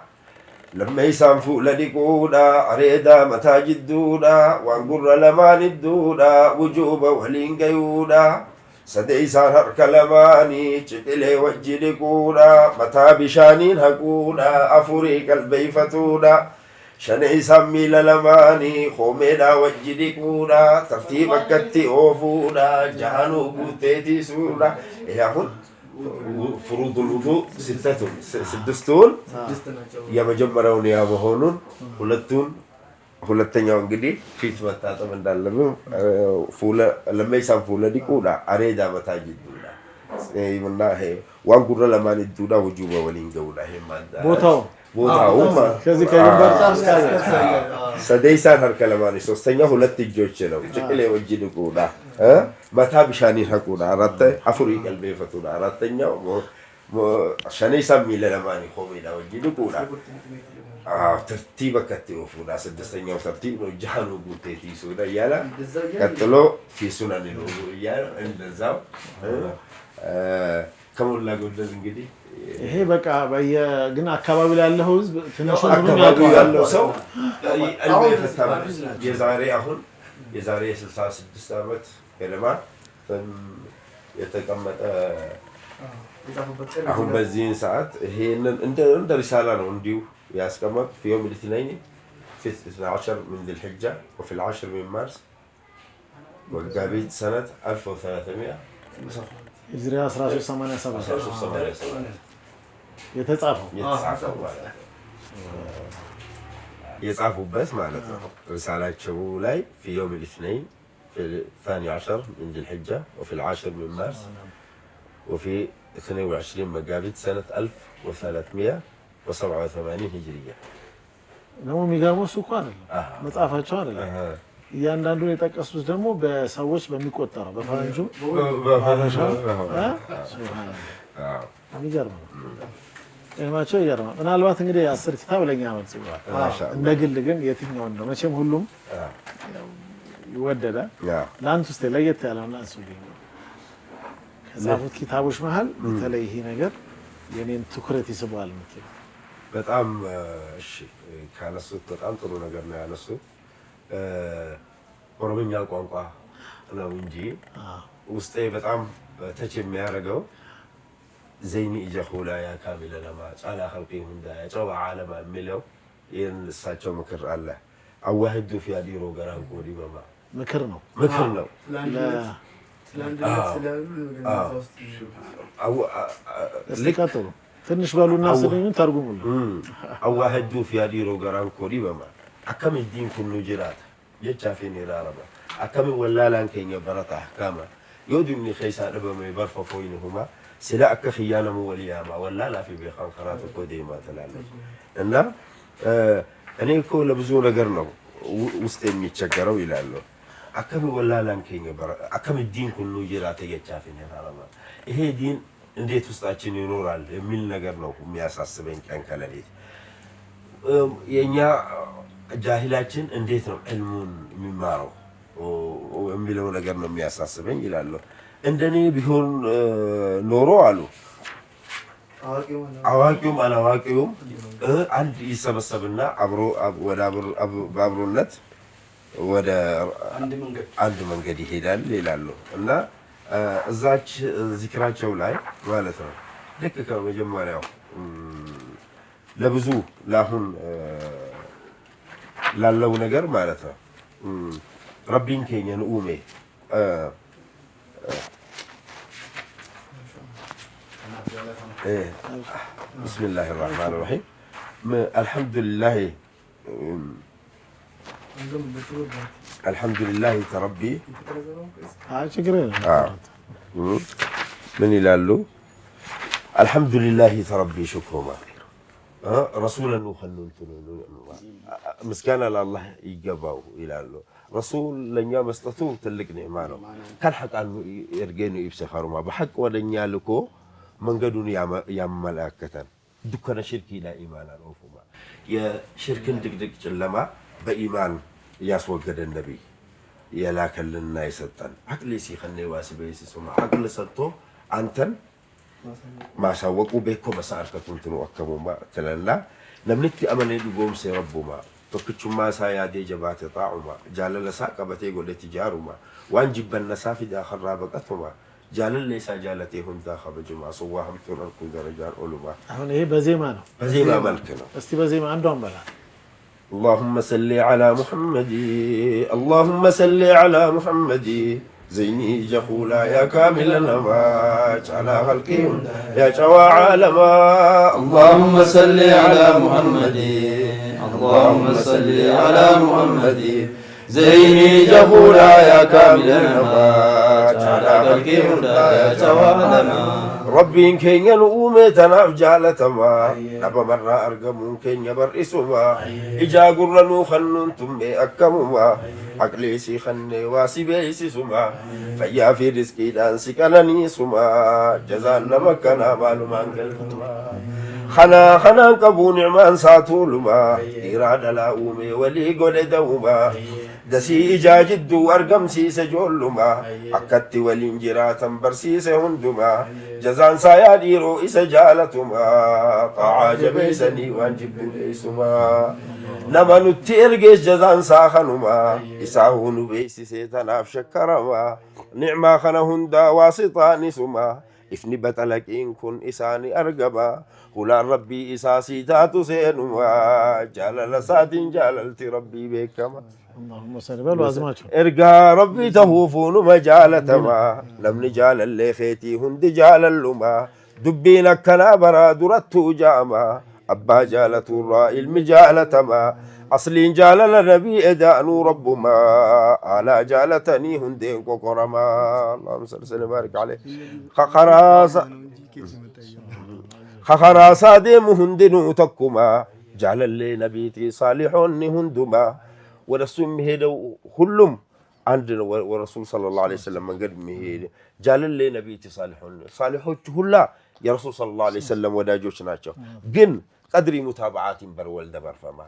لما يسانفوا لديكونا أريدا متى جدونا وانقر لما ندونا وجوب ولين قيونا سديسان هرك لماني چقلي وجدكونا متى بشانين هكونا أفوري قلبي فتونا شني سمي للماني خومينا وجدكونا ترتيبك كتي أوفونا جهانو قوتيتي سونا يهون فروض الوضوء ስድስቱን የመጀመሪያውን ያ መሆኑን ሁለተኛው እንግዲህ ፊት መታጠብ እንዳለብን ለመይሳን ፉለ ዲቁዳ አሬዳ መታጅዱና ይምና ሄ ዋንጉረ ለማን ዱዳ ወጁበ ወሊን ገውላ ሄ ማንዳ ቦታውማ ከዚህ ከዩኒቨርሲቲ እስካለ ሰደይሳን ሀርከ ለማን ሶስተኛው ሁለት እጆች ነው ጭቅሌ ወጅ ዲቁዳ መታ ቢሻኒ ሀቁዳ አራተ አፍሪ ቀልቤ ፈቱዳ አራተኛው ሸኔሳ ሚለ ለማን ሆሜዳ ወጅ ዲቁዳ ተርቲበ ከትዮ ፉዳ ስድስተኛው ተርቲብ ነው ጃሃኑ ጉቴቲ ሱዳ ያላ ቀጥሎ ፊሱናን ነው ያላ እንደዛው ከሞላ ጎደል እንግዲህ ይሄ በቃ ግን አካባቢ ላይ ያለው ህዝብ ትንሽ አካባቢ ያለው ሰው አልቤ ፈታም የዛሬ 66 ዓመት ገለማ የተቀመጠ አሁን በዚህ ሰዓት ይሄንን እንደ ሪሳላ ነው እንዲሁ ያስቀመጥ في يوم الاثنين في 12 من ذي الحجة وفي العاشر من مارس وقابيت سنة 1300 هجري 1387 የተጻፈው የጻፉበት ማለት ነው ሪሳላቸው ላይ في يوم الاثنين في 12 من ذي الحجة وفي العاشر من مارس وفي 22 مقابيت سنة 1387 هجرية ደግሞ የሚገርመው እሱ እኮ አይደለም መጽሐፋቸው አይደለም እያንዳንዱን የጠቀሱት ደግሞ በሰዎች በሚቆጠረው በፈረንጁ የሚገርም ነው እማቸው ይገርማል ምናልባት እንግዲህ 10 ኪታብ ለኛ መልስ ይባላል እንደ ግል ግን የትኛው ነው መቼም ሁሉም ይወደዳል ለአንተ ውስጥ ለየት ያለው እና እሱ ከዛፉት ኪታቦች መሃል በተለይ ይሄ ነገር የኔን ትኩረት ይስባል ማለት በጣም እሺ ካነሱት በጣም ጥሩ ነገር ነው ያነሱት ኦሮምኛ ቋንቋ ነው እንጂ ውስጤ በጣም ተች የሚያደርገው ዘይኒ ኢጀኹላ ያ ካሚለ ለማ ጻላ ኸልቂሁ እንዳ ያጨዋ ዓለማ የሚለው ይህን እሳቸው ምክር አለ አዋህዱ ፊ አዲሮ ገራን ኮዲ በማ ምክር ነው لكاتو تنش بالونا سنين ترجمون أواحد دو في هذه روغران كوري بما أكمل الدين كله جرات يتشافين راربا أكمل ولا لان كين يبرت أحكامه يودي من خيسان بما يبرف فوينهما سلا أكخيانا مولياما ولا لا في بيخان خرات كوديما تلالي إن أنا يكون لبزونا قرنو وستين يتشكروا إلى الله أكمل ولا لان كين يبرت أكمل الدين كله جرات يتشافين راربا إيه دين እንዴት ውስጣችን ይኖራል የሚል ነገር ነው የሚያሳስበኝ ቀን ከሌሊት የኛ ጃሂላችን እንዴት ነው ዕልሙን የሚማረው የሚለው ነገር ነው የሚያሳስበኝ ይላል እንደኔ ቢሆን ኖሮ አሉ አዋቂውም አላዋቂውም አንድ ይሰበሰብና አብሮ ወደ አብሮነት ወደ አንድ መንገድ ይሄዳል ይላል እና እዛች ዚክራቸው ላይ ማለት ነው ልክ ከመጀመሪያው ለብዙ ላሁን ላለው ነገር ማለት ነው ረቢን ከኛን ኡሜ بسم الله الرحمن الرحيم الحمد لله تربي شكرا من يلالو الحمد لله تربي شكرا رسولا نخلون مسكانا لله يجباو يلالو رسول لنيا مستطو تلك نعمانو كان حق انه يرجينو يبسخروا ما بحق ودنيا لكو من قدون يا ملائكه دكنا شركي لا ايمان الوفما يا شرك دقدق جلما بإيمان ياسوجد النبي يلاك لنا يسطن عقل يسخني واسبي يسمع عقل سطو انتن ما سوقوا بكم مساركم تنوكموا ما تللا نمنتي امن يقوم سي ربما فكچو ما سايا دي جبات طاعما جالل ساقبتي قول تجارما وانجب النسافي داخل رابقتهما جالل ليس جالتي هم داخل بجمع صواهم تركو درجات علوما هون ايه بزيما ملكنا استي بزيما عندهم بلا اللهم صل على محمد اللهم صل على محمد زيني جخولا يا كامل النماج على خلقهم يا جوا عالما اللهم صل على محمد اللهم صل على محمد زيني جخولا يا كامل النماج على خلقهم يا جوا عالما ربي كين نؤمي تناف جالتما نبا مرة أرقمون كين يبرئسما إجا قرنو خنون تمي أكمما عقليسي خني واسي بيسي سما فيا في رزقي دانسي كناني سما جزان نمكنا معلومان قلتما خنا قبو نعمان ساتولما إرادة لا أومي ولي قول دوما دسي إجا جدو أرقم سيس جولما أكت والإنجراتا برسيس هندما جزان سايا ديرو إس جالتما طاعا جبيسني وانجب ليسما نما نتيرجيس جزان ساخنما إساهون بيسي سيتناف شكرما نعما خنهندا واسطاني سما إفني بطلك إن كن إساني أرقبا هلا ربي إساسي تاتو سينما جالل ساتين جاللت ربي بكما اللهم صل وسلم ارجع ربي تهوفون مجالتما لم نجال اللي خيتي هند جال اللما دبينا كنا برا درت جاما أبا جالت الرائي المجالتما أصلين جال النبي إدانو ربما على جالتني هندين كوكرما اللهم صل وسلم وبارك عليه خخراسا ديم هندنو تكما جعل اللي نبيتي صالحون هندما ورسول مهيدو كلهم عندنا ورسول صلى الله عليه وسلم من قد مهيد جعل اللي نبيتي صالحون كلها يا رسول صلى الله عليه وسلم وداجوش ناتشو جن قدري متابعات برول دبر فما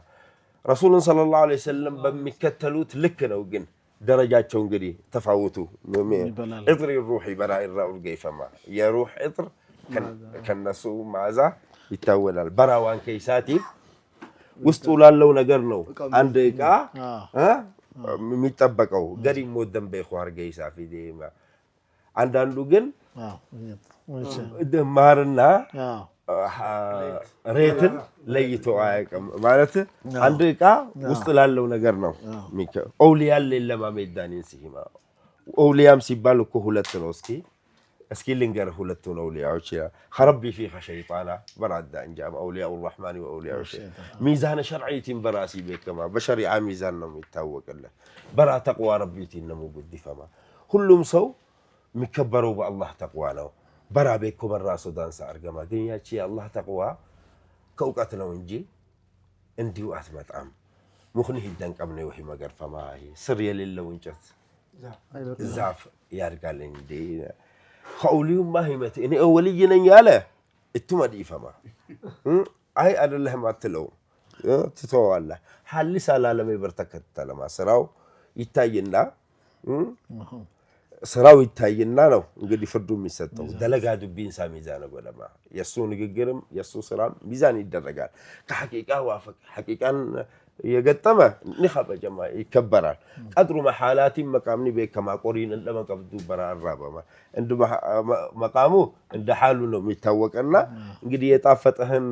رسول صلى الله عليه وسلم بمكتلوت لكنا وجن درجات شونجري تفاوتوا اطر الروحي براء الرأول فما يا روح اطر كان نسو معزا يتولى البراوان كيساتي وسطو لالو ነገር ነው አንድ እቃ የሚጠበቀው ገሪ ሞደም በخوار ገይሳ ፊዴማ አንዳንዱ ግን ማርና ሬትን ለይቶ አያውቅም ማለት አንድ እቃ ውስጥ ላለው ነገር ነው ኦውሊያ ለማ መዳኒን ሲማ أولياء سيبالو كهولت نوسكي أسكيل لنجر هولت أولياء وشيا خربي فيها شيطانا براد إنجام أولياء الرحمن وأولياء الشيطان ميزان شرعي براسي بك كما بشريعة ميزان نم يتوق الله برا تقوى ربي تنمو قد فما كلهم سو مكبروا بالله تقوانا برا بيكم الراس دانس أرجما دنيا شيء الله تقوى كوكاتنا ونجي عندي وقت مطعم مخني هدان قبني وهي ما قرفة معي سرية لله ونجت زعف يارجال عندي خوليهم ما هي متى إني أولي جنياله التوم دي فما أي أنا الله ما تلو تتوالى حال سالا لما يبرتكت لما سراو يتاينا سراو يتاينا لو نقدر يفردوا ميزاتو دلقادو بين ساميزان ولا ما يسون يجرم يسون سرام ميزان يدرجال كحقيقة وافق حقيقة يقطمه نخبة جماعة يكبرال قدروا محالات مقامني بك كما قرين لما قبضوا برا الرابع ما عند مقامه عند حالنا متوقعنا نقدر يتعفتهن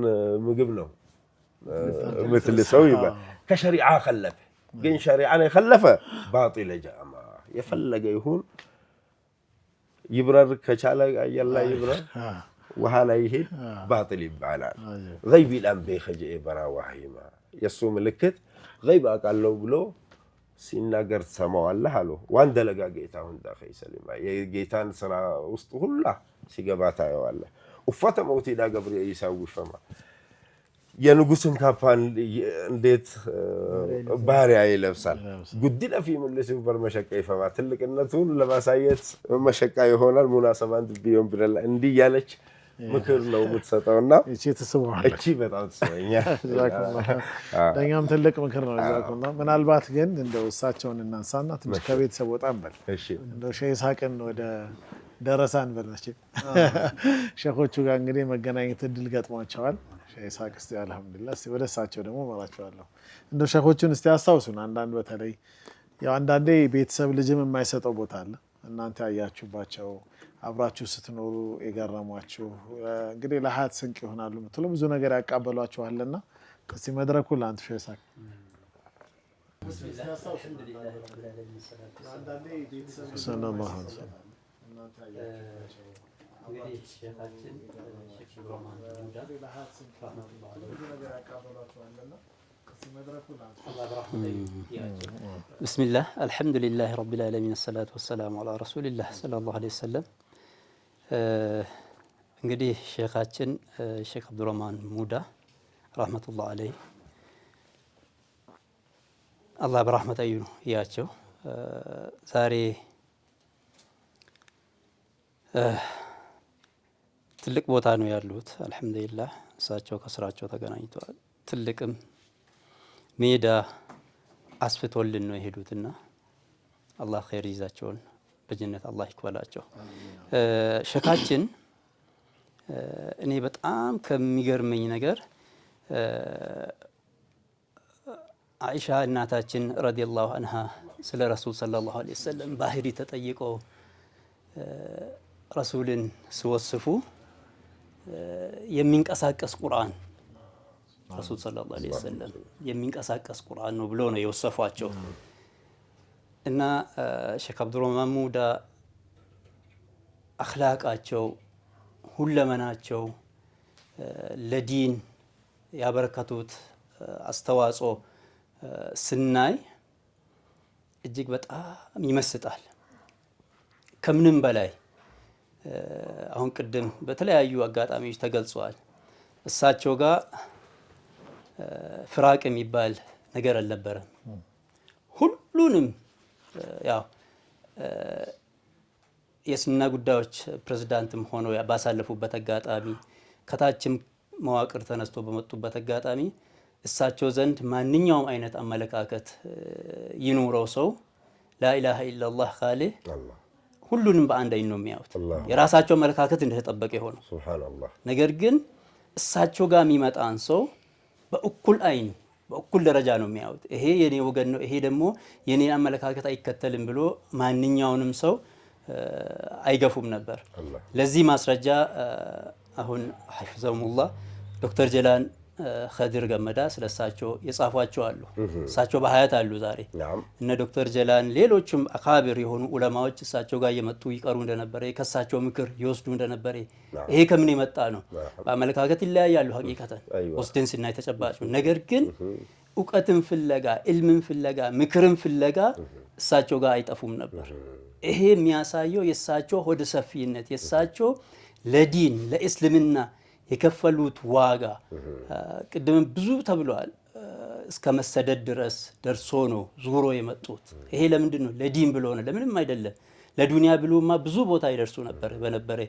مجبنه مثل سويبه كشريعة خلفه جين شريعة خلفه باطل جامع يفلق يهون يبرر كشالة يلا يبرر وهلا يهيد باطل يبعلان غيبي الآن بيخجئ برا وحيما يسوع ملكت غيب قال له بلو سيناغر سماو الله حلو وان دلقا جيتاون داخي سليما جيتان سرا وسط كله سيغباتا يواله وفات موتي دا غبريل يساوي فما የንጉስን ካፋን እንዴት ባሪያ ይለብሳል ጉድና في مجلس በርመሸቃ ይፈማ ትልቅነቱን ለማሳየት መሸቃ ይሆናል ሙናሰባን ቢዮን ብለላ እንዲ ያለች ምክር ነው የምትሰጠውና እቺ ተስበዋል እቺ በጣም ተስበኛ ዳኛም ትልቅ ምክር ነው ያዛኩና ምናልባት ግን እንደው እሳቸውን እናንሳና ትንሽ ከቤተሰብ ወጣን በል እሺ እንደው ሼህ ኢስሐቅን ወደ ደረሳን በልነች ሼኾቹ ጋር እንግዲህ መገናኘት እድል ገጥሟቸዋል ሼህ ኢስሐቅ እስቲ አልহামዱሊላህ እስቲ ወደ እሳቸው ደግሞ መራቸዋለሁ እንደው ሼኾቹን እስቲ አስታውሱን አንዳንድ በተለይ ያው አንዳንዴ ቤተሰብ ልጅም የማይሰጠው ቦታ አለ እናንተ ያያችሁባቸው አብራችሁ ስትኖሩ የገረሟችሁ እንግዲህ ለሐያት ስንቅ ይሆናሉ ምትሉ ብዙ ነገር ያቃበሏችኋልና እስቲ መድረኩ ላንተ ሼህ ኢስሐቅ ሰለላሁ ዐለይሂ ወሰለም እንግዲህ ሼኻችን ሼክ ኢብራሂም ሙዳ ለሐያት ስንቅ ብዙ ነገር ያቃበሏችኋልና بسم الله الحمد لله رب العالمين الصلاة والسلام على رسول الله صلى الله عليه وسلم እንግዲህ ሼኻችን ሼክ አብዱራህማን ሙዳ ረህመቱላህ ዐለይሂ አላህ በረህመቱ ያያቸው ዛሬ ትልቅ ቦታ ነው ያሉት አልহামዱሊላህ እሳቸው ከስራቸው ተገናኝተዋል ትልቅም ሜዳ አስፍቶልን ነው የሄዱትና አላህ ኸይር ይዛቸውን በጀነት አላህ ይክፈላቸው ሼኻችን እኔ በጣም ከሚገርመኝ ነገር አይሻ እናታችን ረዲየላሁ ዐንሃ ስለ ረሱል ሰለላሁ ዐለይሂ ወሰለም ባህሪ ተጠይቀው ረሱልን ሲወስፉ የሚንቀሳቀስ ቁርአን ረሱል ሰለላሁ ዐለይሂ ወሰለም የሚንቀሳቀስ ቁርአን ነው ብሎ ነው የወሰፏቸው እና ሼክ አብዱራህማን ሙዳ አኽላቃቸው ሁለመናቸው ለዲን ያበረከቱት አስተዋጽኦ ስናይ እጅግ በጣም ይመስጣል ከምንም በላይ አሁን ቅድም በተለያዩ አጋጣሚዎች ተገልጿል እሳቸው ጋር ፍራቅ የሚባል ነገር አልነበረም ሁሉንም ያው የስና ጉዳዮች ፕሬዝዳንትም ሆኖ ባሳለፉበት አጋጣሚ ከታችም መዋቅር ተነስቶ በመጡበት አጋጣሚ እሳቸው ዘንድ ማንኛውም አይነት አመለካከት ይኖረው ሰው ላኢላሃ ኢላላህ ካለ ሁሉንም በአንድ አይን ነው የሚያዩት የራሳቸው አመለካከት እንደተጠበቀ ሆኖ ሱብሃንአላህ ነገር ግን እሳቸው ጋር የሚመጣን ሰው በእኩል አይን በእኩል ደረጃ ነው የሚያዩት ይሄ የኔ ወገን ነው ይሄ ደግሞ የኔን አመለካከት አይከተልም ብሎ ማንኛውንም ሰው አይገፉም ነበር ለዚህ ማስረጃ አሁን ሐፊዘሁሙላህ ዶክተር ጀላን ኸድር ገመዳ ስለሳቸው የጻፏቸው አሉ። እሳቸው በሀያት አሉ ዛሬ። እነ ዶክተር ጀላን ሌሎችም አካቢር የሆኑ ዑለማዎች እሳቸው ጋር እየመጡ ይቀሩ እንደነበረ ከሳቸው ምክር ይወስዱ እንደነበረ ይሄ ከምን የመጣ ነው? በአመለካከት ይለያያሉ ሀቂቀተን ወስደን ስናይ ተጨባጭ። ነገር ግን እውቀትን ፍለጋ ኢልምን ፍለጋ ምክርን ፍለጋ እሳቸው ጋር አይጠፉም ነበር። ይሄ የሚያሳየው የእሳቸው ሆደ ሰፊነት የእሳቸው ለዲን ለእስልምና የከፈሉት ዋጋ ቅድም ብዙ ተብሏል። እስከ መሰደድ ድረስ ደርሶ ነው ዙሮ የመጡት። ይሄ ለምንድን ነው? ለዲን ብሎ ነው፣ ለምንም አይደለም። ለዱንያ ብሎማ ብዙ ቦታ ይደርሱ ነበር በነበረ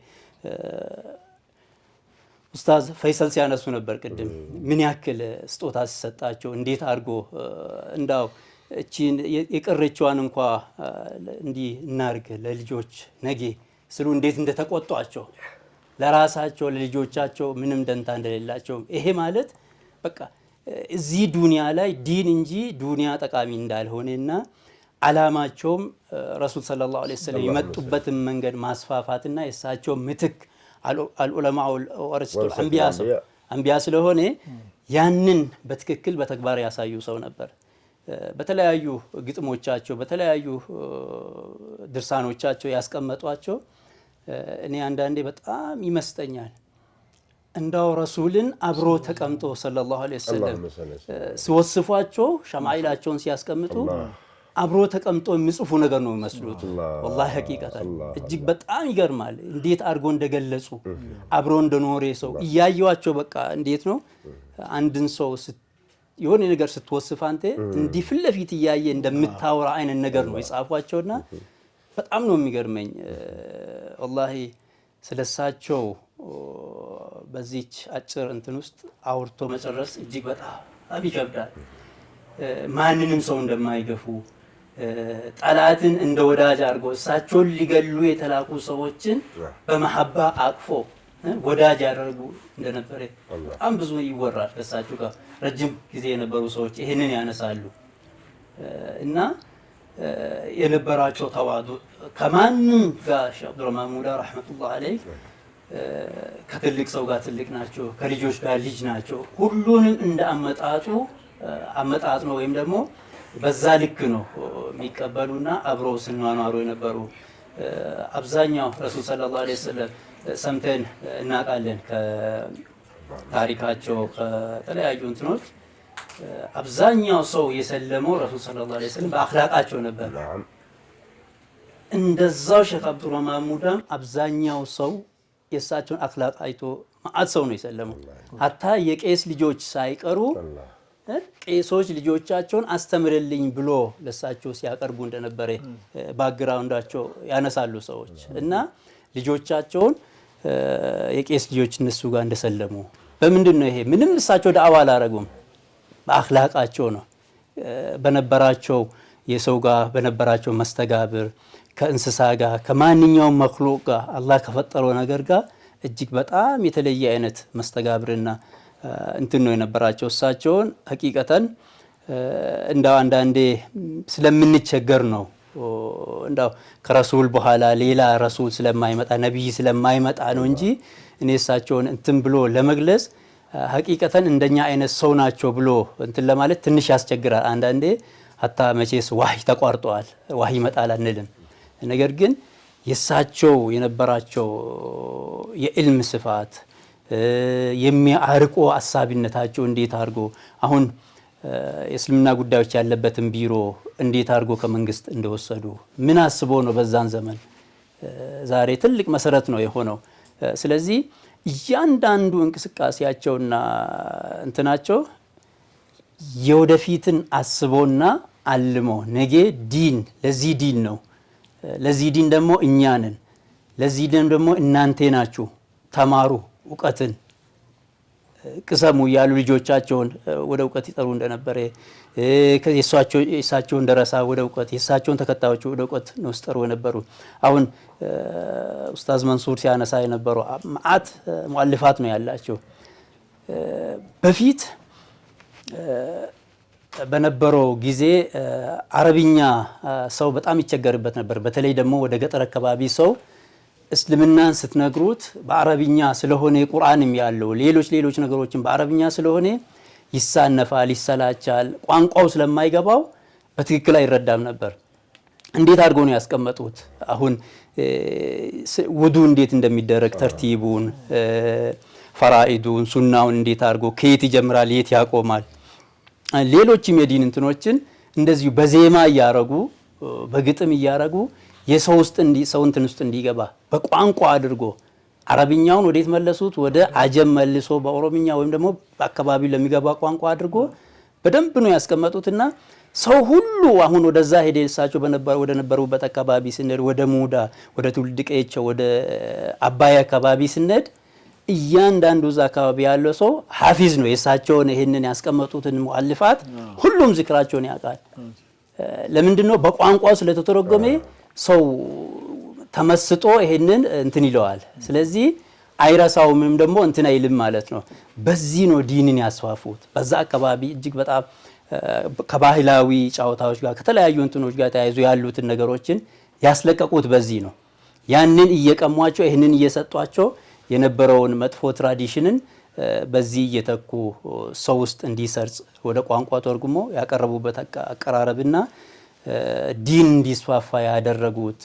ኡስታዝ ፈይሰል ሲያነሱ ነበር ቅድም ምን ያክል ስጦታ ሲሰጣቸው እንዴት አድርጎ እንዳው እቺን የቀረችዋን እንኳ እንዲህ እናርግ ለልጆች ነገ ስሉ እንዴት እንደተቆጧቸው ለራሳቸው ለልጆቻቸው ምንም ደንታ እንደሌላቸው። ይሄ ማለት በቃ እዚህ ዱንያ ላይ ዲን እንጂ ዱንያ ጠቃሚ እንዳልሆነና አላማቸውም ረሱል ሰለላሁ ዐለይሂ ወሰለም የመጡበትን መንገድ ማስፋፋትና የእሳቸው ምትክ አልዑለማኡ ወረሰቱል አንቢያ ስለሆነ ያንን በትክክል በተግባር ያሳዩ ሰው ነበር። በተለያዩ ግጥሞቻቸው በተለያዩ ድርሳኖቻቸው ያስቀመጧቸው እኔ አንዳንዴ በጣም ይመስጠኛል እንዳው ረሱልን አብሮ ተቀምጦ ሰለላሁ ዐለይሂ ወሰለም ሲወስፏቸው ሸማኢላቸውን ሲያስቀምጡ አብሮ ተቀምጦ የሚጽፉ ነገር ነው የሚመስሉት። ወላሂ ሐቂቀታን እጅግ በጣም ይገርማል እንዴት አድርጎ እንደገለጹ አብሮ እንደኖረ ሰው እያየዋቸው በቃ እንዴት ነው አንድን ሰው የሆነ ነገር ስትወስፍ አንተ እንዲህ ፊት ለፊት እያየ እንደምታወራ አይነት ነገር ነው የጻፏቸውና በጣም ነው የሚገርመኝ ወላሂ ስለሳቸው በዚች አጭር እንትን ውስጥ አውርቶ መጨረስ እጅግ በጣም ይከብዳል። ማንንም ሰው እንደማይገፉ ጠላትን እንደ ወዳጅ አድርጎ እሳቸውን ሊገሉ የተላኩ ሰዎችን በመሐባ አቅፎ ወዳጅ ያደርጉ እንደነበረ በጣም ብዙ ይወራል። ከእሳቸው ጋር ረጅም ጊዜ የነበሩ ሰዎች ይህንን ያነሳሉ እና የነበራቸው ተዋዱ ከማንም ጋር ሼህ አብዱረህማን ሙዳ ረህመቱላህ ዐለይህ ከትልቅ ሰው ጋር ትልቅ ናቸው፣ ከልጆች ጋር ልጅ ናቸው። ሁሉንም እንደ አመጣጡ ነው ወይም ደግሞ በዛ ልክ ነው የሚቀበሉና አብረው ሲኗኗሩ የነበሩ አብዛኛው ረሱል ሰለላሁ ዐለይሂ ወሰለም ሰምተን እናውቃለን ከታሪካቸው ከተለያዩ እንትኖች አብዛኛው ሰው የሰለመው ረሱል ሰለላሁ ዐለይሂ ወሰለም በአኽላቃቸው ነበር። እንደዛው ሼህ አብዱረህማን ሙዳም አብዛኛው ሰው የእሳቸውን አኽላቅ አይቶ ማአት ሰው ነው የሰለመው። ሀታ የቄስ ልጆች ሳይቀሩ ቄሶች ልጆቻቸውን አስተምርልኝ ብሎ ለእሳቸው ሲያቀርቡ እንደነበረ ባክግራውንዳቸው ያነሳሉ ሰዎች እና ልጆቻቸውን የቄስ ልጆች እነሱ ጋር እንደሰለሙ በምንድን ነው ይሄ? ምንም እሳቸው ዳዕዋ አላረጉም፣ በአኽላቃቸው ነው። በነበራቸው የሰው ጋር በነበራቸው መስተጋብር ከእንስሳ ጋር ከማንኛውም መክሉቅ ጋር አላህ ከፈጠረው ነገር ጋር እጅግ በጣም የተለየ አይነት መስተጋብርና እንትን ነው የነበራቸው። እሳቸውን ሐቂቀተን እንዳው አንዳንዴ ስለምንቸገር ነው እንዳው ከረሱል በኋላ ሌላ ረሱል ስለማይመጣ ነብይ ስለማይመጣ ነው እንጂ እኔ እሳቸውን እንትን ብሎ ለመግለጽ ሐቂቀተን እንደኛ አይነት ሰው ናቸው ብሎ እንትን ለማለት ትንሽ ያስቸግራል። አንዳንዴ ሀታ መቼስ ዋህይ ተቋርጧል ዋህይ ይመጣል አንልም። ነገር ግን የእሳቸው የነበራቸው የዕልም ስፋት የሚያርቆ አሳቢነታቸው እንዴት አድርጎ አሁን የእስልምና ጉዳዮች ያለበትን ቢሮ እንዴት አድርጎ ከመንግስት እንደወሰዱ ምን አስቦ ነው በዛን ዘመን ዛሬ ትልቅ መሰረት ነው የሆነው። ስለዚህ እያንዳንዱ እንቅስቃሴያቸውና እንትናቸው የወደፊትን አስቦና አልሞ ነገ ዲን ለዚህ ዲን ነው፣ ለዚህ ዲን ደግሞ እኛ ነን፣ ለዚህ ዲን ደግሞ እናንተ ናችሁ፣ ተማሩ፣ እውቀትን ቅሰሙ እያሉ ልጆቻቸውን ወደ እውቀት ይጠሩ እንደነበረ የእሳቸውን ደረሳ ወደ እውቀት የእሳቸውን ተከታዮች ወደ እውቀት ነው ሲጠሩ የነበሩ። አሁን ኡስታዝ መንሱር ሲያነሳ የነበረው መዓት ሙአሊፋት ነው ያላቸው። በፊት በነበረው ጊዜ አረብኛ ሰው በጣም ይቸገርበት ነበር። በተለይ ደግሞ ወደ ገጠር አካባቢ ሰው እስልምናን ስትነግሩት በአረብኛ ስለሆነ ቁርአንም ያለው ሌሎች ነገሮችን በአረብኛ ስለሆነ ይሳነፋል፣ ይሰላቻል። ቋንቋው ስለማይገባው በትክክል አይረዳም ነበር። እንዴት አድርገው ነው ያስቀመጡት? አሁን ውዱ እንዴት እንደሚደረግ ተርቲቡን፣ ፈራኢዱን፣ ሱናውን እንዴት አድርጎ ከየት ይጀምራል የት ያቆማል፣ ሌሎችም የዲን እንትኖችን እንደዚሁ በዜማ እያረጉ በግጥም እያረጉ የሰው እንትን ውስጥ እንዲገባ በቋንቋ አድርጎ አረብኛውን ወዴት መለሱት? ወደ አጀም መልሶ በኦሮምኛ ወይም ደግሞ በአካባቢው ለሚገባ ቋንቋ አድርጎ በደንብ ነው ያስቀመጡትና ሰው ሁሉ አሁን ወደዛ ሄደ እሳቸው ወደ ነበሩበት አካባቢ ስንሄድ ወደ ሙዳ ወደ ትውልድ ቀያቸው ወደ አባይ አካባቢ ስንሄድ እያንዳንዱ እዛ አካባቢ ያለው ሰው ሐፊዝ ነው። የእሳቸውን ይሄንን ያስቀመጡትን ሙአልፋት ሁሉም ዝክራቸውን ያውቃል። ለምንድን ነው? በቋንቋው ስለተተረጎመ ሰው ተመስጦ ይሄንን እንትን ይለዋል። ስለዚህ አይረሳውም ደግሞ እንትን አይልም ማለት ነው። በዚህ ነው ዲንን ያስፋፉት። በዛ አካባቢ እጅግ በጣም ከባህላዊ ጫዋታዎች ጋር ከተለያዩ እንትኖች ጋር ተያይዞ ያሉትን ነገሮችን ያስለቀቁት በዚህ ነው። ያንን እየቀሟቸው ይሄንን እየሰጧቸው የነበረውን መጥፎ ትራዲሽንን በዚህ እየተኩ ሰው ውስጥ እንዲሰርጽ ወደ ቋንቋ ተርጉሞ ያቀረቡበት አቀራረብና ዲን እንዲስፋፋ ያደረጉት